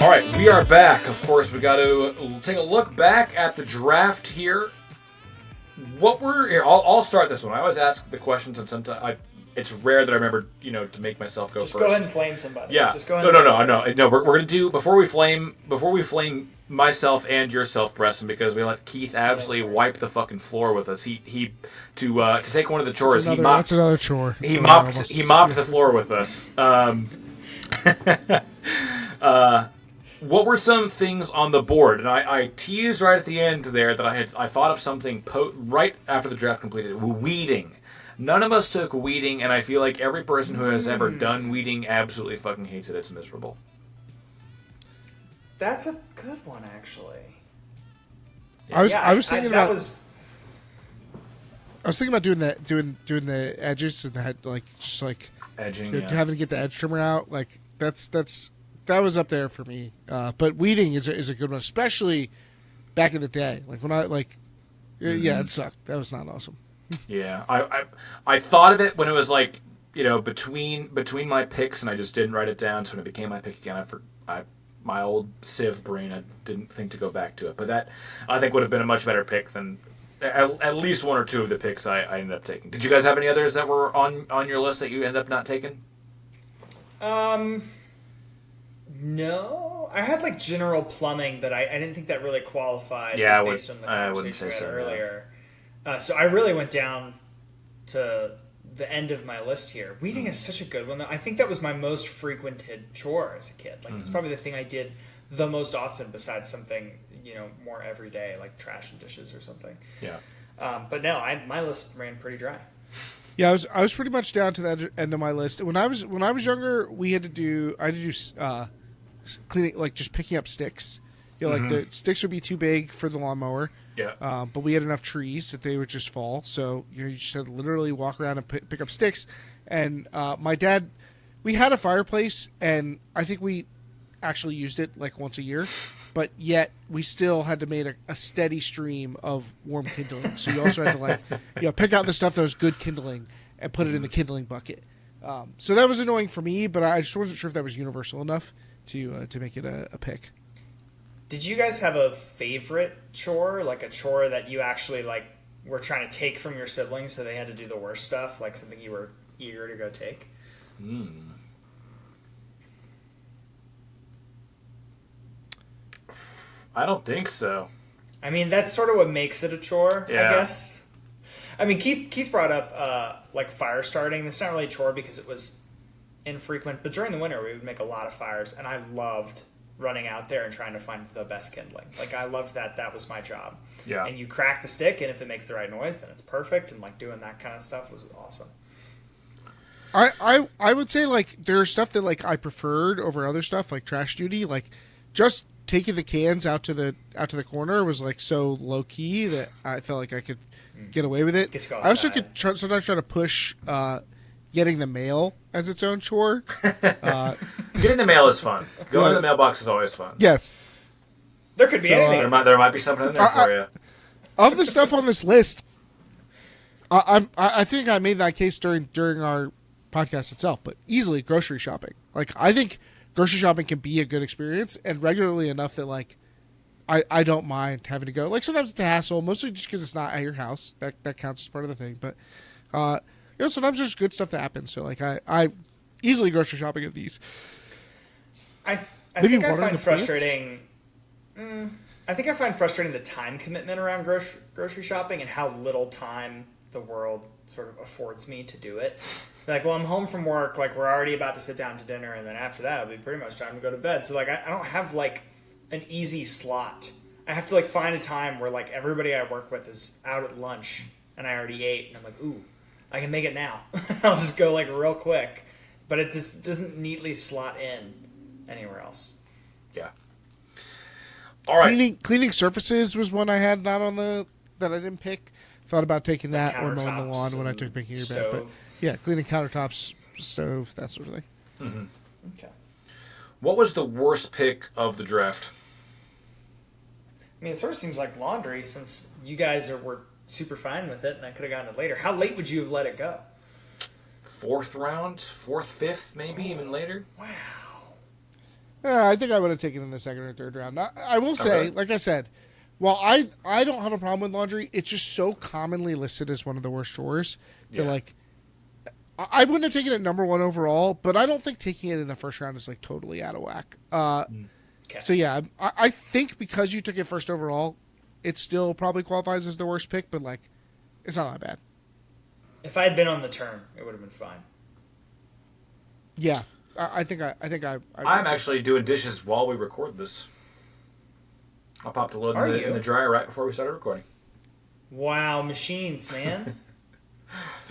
All right, we are back. Of course, we got to take a look back at the draft here. I'll start this one. I always ask the questions, and sometimes it's rare that I remember, to make myself go first. Just go ahead and flame somebody. Yeah. Just go ahead. No. We're gonna do before we flame myself and yourself, Preston, because we let Keith absolutely wipe the fucking floor with us. He to take one of the chores. That's another chore. He mopped the floor with us. what were some things on the board? And I teased right at the end there that I thought of something right after the draft completed. Weeding. None of us took weeding, and I feel like every person who has ever done weeding absolutely fucking hates it. It's miserable. That's a good one, actually. I was thinking about doing the edges and just edging, having to get the edge trimmer out. Like that was up there for me. But weeding is a good one, especially back in the day. Like when it sucked. That was not awesome. Yeah, I thought of it when it was like, between my picks, and I just didn't write it down. So when it became my pick again, my old Civ brain, I didn't think to go back to it. But that, I think, would have been a much better pick than at least one or two of the picks I ended up taking. Did you guys have any others that were on your list that you ended up not taking? No. I had like general plumbing, but I didn't think that really qualified based on the conversation we had earlier. So I really went down to the end of my list here. Weeding is such a good one, though. I think that was my most frequented chore as a kid. Like, it's probably the thing I did the most often besides something, more everyday, like trash and dishes or something. Yeah. But no, my list ran pretty dry. Yeah, I was pretty much down to the end of my list. When I was younger, I had to do cleaning, like just picking up sticks. Like the sticks would be too big for the lawnmower. Yeah. But we had enough trees that they would just fall. So you just had to literally walk around and pick up sticks. And my dad, we had a fireplace, and I think we actually used it like once a year. But yet we still had to make a steady stream of warm kindling. So you also had to pick out the stuff that was good kindling and put it in the kindling bucket. So that was annoying for me, but I just wasn't sure if that was universal enough to make it a pick. Did you guys have a favorite chore, like a chore that you actually were trying to take from your siblings, so they had to do the worst stuff, like something you were eager to go take? I don't think so. I mean, that's sort of what makes it a chore, I guess. I mean, Keith brought up fire starting. It's not really a chore because it was infrequent, but during the winter we would make a lot of fires, and I loved running out there and trying to find the best kindling. Like, I loved that was my job. Yeah. And you crack the stick, and if it makes the right noise, then it's perfect, and doing that kind of stuff was awesome. I would say there's stuff that I preferred over other stuff, like trash duty. Like, just taking the cans out to the corner was so low key that I felt like I could get away with it. Get to go I also outside. could sometimes try to push getting the mail as its own chore. Getting the mail is fun. Going to the mailbox is always fun. Yes. There could be anything. There might be something in there for you. Of the stuff on this list, I think I made that case during our podcast itself, but easily grocery shopping. I think grocery shopping can be a good experience, and regularly enough that I don't mind having to go. Sometimes it's a hassle, mostly just because it's not at your house. That counts as part of the thing. But sometimes there's good stuff that happens. So I easily grocery shopping of these. I think I find frustrating. I think I find frustrating the time commitment around grocery shopping and how little time the world sort of affords me to do it. I'm home from work, we're already about to sit down to dinner, and then after that it'll be pretty much time to go to bed. So I don't have an easy slot. I have to find a time where everybody I work with is out at lunch and I already ate, and I'm ooh, I can make it now. I'll just go real quick, but it just doesn't neatly slot in anywhere else. Yeah. All right. Cleaning surfaces was one I had not on that I didn't pick. Thought about taking that or mowing the lawn when I took picking your bed, but yeah, cleaning countertops, stove, that sort of thing. Mm-hmm. Okay. What was the worst pick of the draft? I mean, it sort of seems like laundry, since you guys were super fine with it, and I could have gotten it later. How late would you have let it go? Fourth round? Fourth, fifth, maybe even later? Wow. I think I would have taken it in the second or third round. I will say, like I said, while I don't have a problem with laundry, it's just so commonly listed as one of the worst chores that I wouldn't have taken it number one overall, but I don't think taking it in the first round is totally out of whack. Okay. So yeah, I think because you took it first overall, it still probably qualifies as the worst pick, but it's not that bad. If I had been on the turn, it would have been fine. Yeah. I think I'm actually doing dishes while we record this. I popped a load in the dryer right before we started recording. Wow, machines, man.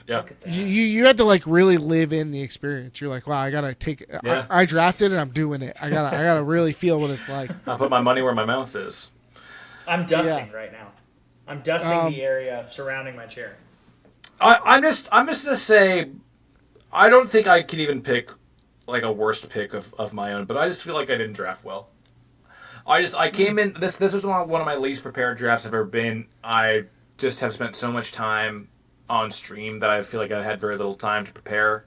Yeah. Look at that. You had to like really live in the experience. You're like, wow, I gotta take. Yeah. I drafted and I'm doing it. I gotta really feel what it's like. I put my money where my mouth is. I'm dusting right now. I'm dusting the area surrounding my chair. I'm just gonna say, I don't think I can even pick like a worst pick of my own, but I just feel like I didn't draft well. I came in this was one of my least prepared drafts I've ever been. I just have spent so much time on stream that I feel like I had very little time to prepare.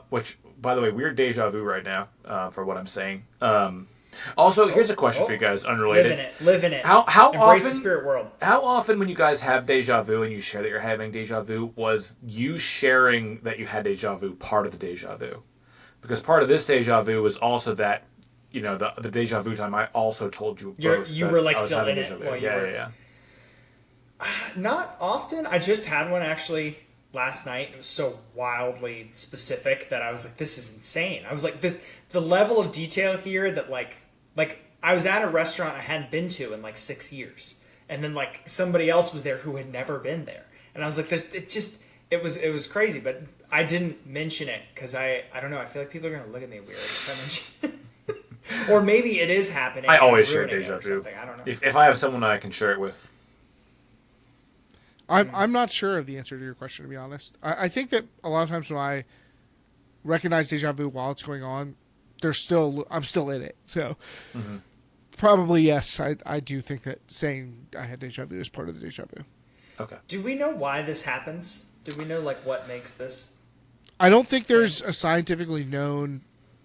Which, by the way, weird deja vu right now for what I'm saying. Also, here's a question for you guys, unrelated. Live in it. How Embrace often, the spirit world. How often when you guys have deja vu and you share that you're having deja vu, was you sharing that you had deja vu part of the deja vu? Because part of this deja vu was also that, you know, the deja vu time I also told you both. You were like still in it. Yeah. Not often. I just had one actually last night. It was so wildly specific that I was like, this is insane. I was like, the level of detail here that like I was at a restaurant I hadn't been to in like 6 years. And then like somebody else was there who had never been there. And I was like, it was crazy, but I didn't mention it because I don't know. I feel like people are going to look at me weird if I mention it. Or maybe it is happening. I always share deja vu. I don't know. If I have someone I can share it with. I'm not sure of the answer to your question, to be honest. I think that a lot of times when I recognize deja vu while it's going on, I'm still in it. So probably yes, I do think that saying I had deja vu is part of the deja vu. Okay. Do we know why this happens? Do we know like what makes this? I don't think there's a scientifically known,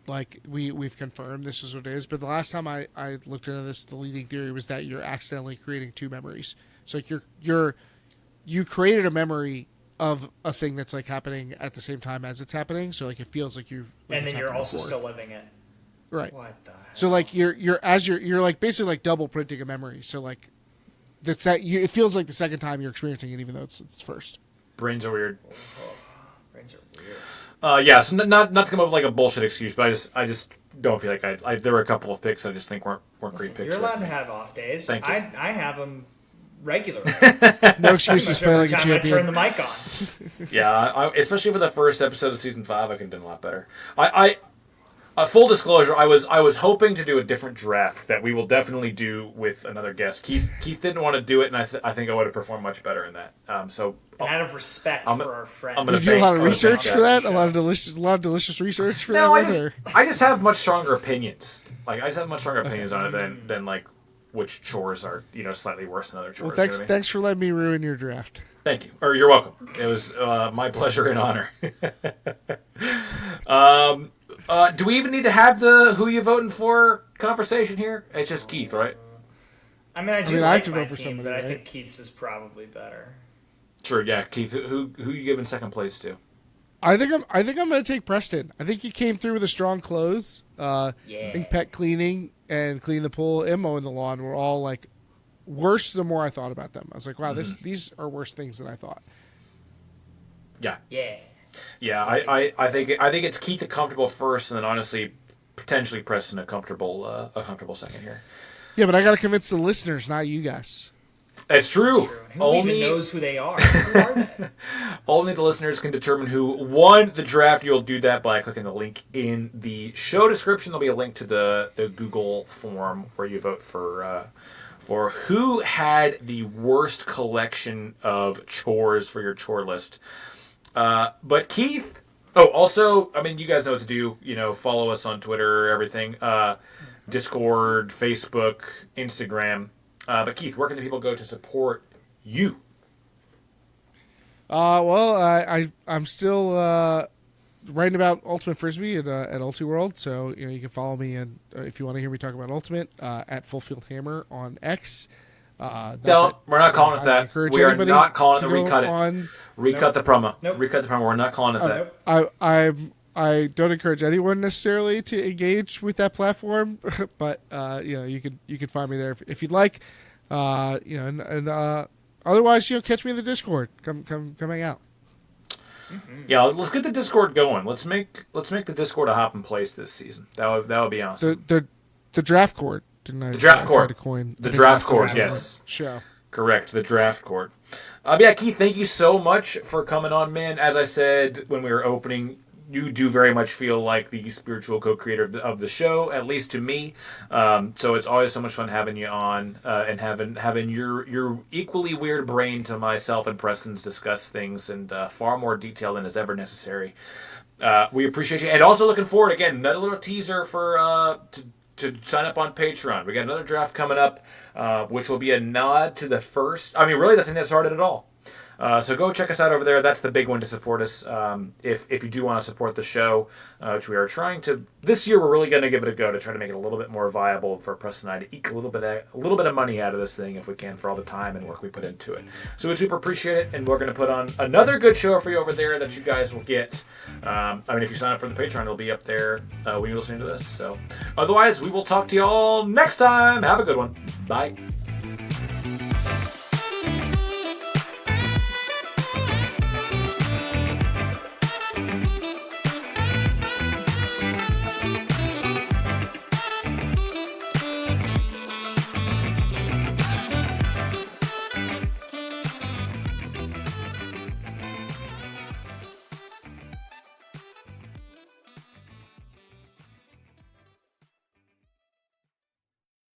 like we've confirmed this is what it is. But the last time I looked into this, the leading theory was that you're accidentally creating two memories. So like you created a memory of a thing that's like happening at the same time as it's happening. So like it feels like you've like And then you're also still living it. Right. What the hell? So like you're like basically like double printing a memory. So like it feels like the second time you're experiencing it, even though it's first. Brains are weird. Brains are weird. Yeah, so not to come up with like a bullshit excuse, but I just don't feel like there were a couple of picks I just think weren't great picks. You're allowed to have off days. Thank you. I have them regularly. No excuses. Play like a champion. I turn the mic on. Yeah, especially for the first episode of season 5, I could have done a lot better. Full disclosure, I was hoping to do a different draft that we will definitely do with another guest. Keith didn't want to do it, and I think I would have performed much better in that. And out of respect for our friend. Did you do a lot of research for that? A lot of delicious research for that? I just have much stronger opinions. Like I just have much stronger opinions on it than like which chores are slightly worse than other chores. Well, thanks for letting me ruin your draft. Thank you. Or you're welcome. It was my pleasure and honor. Do we even need to have the who you voting for conversation here? It's just Keith, right? I mean, I have to my vote for team, somebody, but right? I think Keith's is probably better. Sure, yeah, Keith. Who you giving second place to? I think I'm going to take Preston. I think he came through with a strong close. Yeah. I think pet cleaning and cleaning the pool and mowing the lawn were all like worse the more I thought about them. I was like, wow, these are worse things than I thought. Yeah. Yeah. Yeah, I think it's Keith a comfortable first, and then honestly, potentially Preston a comfortable second here. Yeah, but I got to convince the listeners, not you guys. It's true. And who even knows who they are? Who are they? Only the listeners can determine who won the draft. You'll do that by clicking the link in the show description. There'll be a link to the Google form where you vote for who had the worst collection of chores for your chore list. But Keith, also, I mean, you guys know what to do. Follow us on Twitter, everything, Discord, Facebook, Instagram. But Keith, where can the people go to support you? Well, I'm still writing about Ultimate Frisbee at Ultiworld, so you can follow me, and if you want to hear me talk about Ultimate, at Fullfield Hammer on X. We're not calling it that. We are not calling it. Recut it. Recut the promo. Nope. Recut the promo. We're not calling it that. Nope. I don't encourage anyone necessarily to engage with that platform, but you can find me there if you'd like, and otherwise catch me in the Discord. Come hang out. Yeah, let's get the Discord going. Let's make the Discord a hopping place this season. That would be awesome. The draft court. Didn't I? The draft court. To coin. The draft court. Yes. Show. Correct. The draft court. Yeah, Keith, thank you so much for coming on, man. As I said when we were opening, you do very much feel like the spiritual co-creator of the show, at least to me. So it's always so much fun having you on and having your equally weird brain to myself and Preston's discuss things in far more detail than is ever necessary. We appreciate you, and also looking forward again. Another little teaser for to sign up on Patreon. We got another draft coming up, which will be a nod to the first. I mean, really, the thing that started it all. So go check us out over there. That's the big one to support us. If you do want to support the show, which we are trying to this year, we're really going to give it a go to try to make it a little bit more viable for Preston and I to eke a little bit of money out of this thing if we can for all the time and work we put into it. So we super appreciate it, and we're going to put on another good show for you over there that you guys will get. I mean, if you sign up for the Patreon, it'll be up there when you're listening to this. So otherwise, we will talk to you all next time. Have a good one. Bye.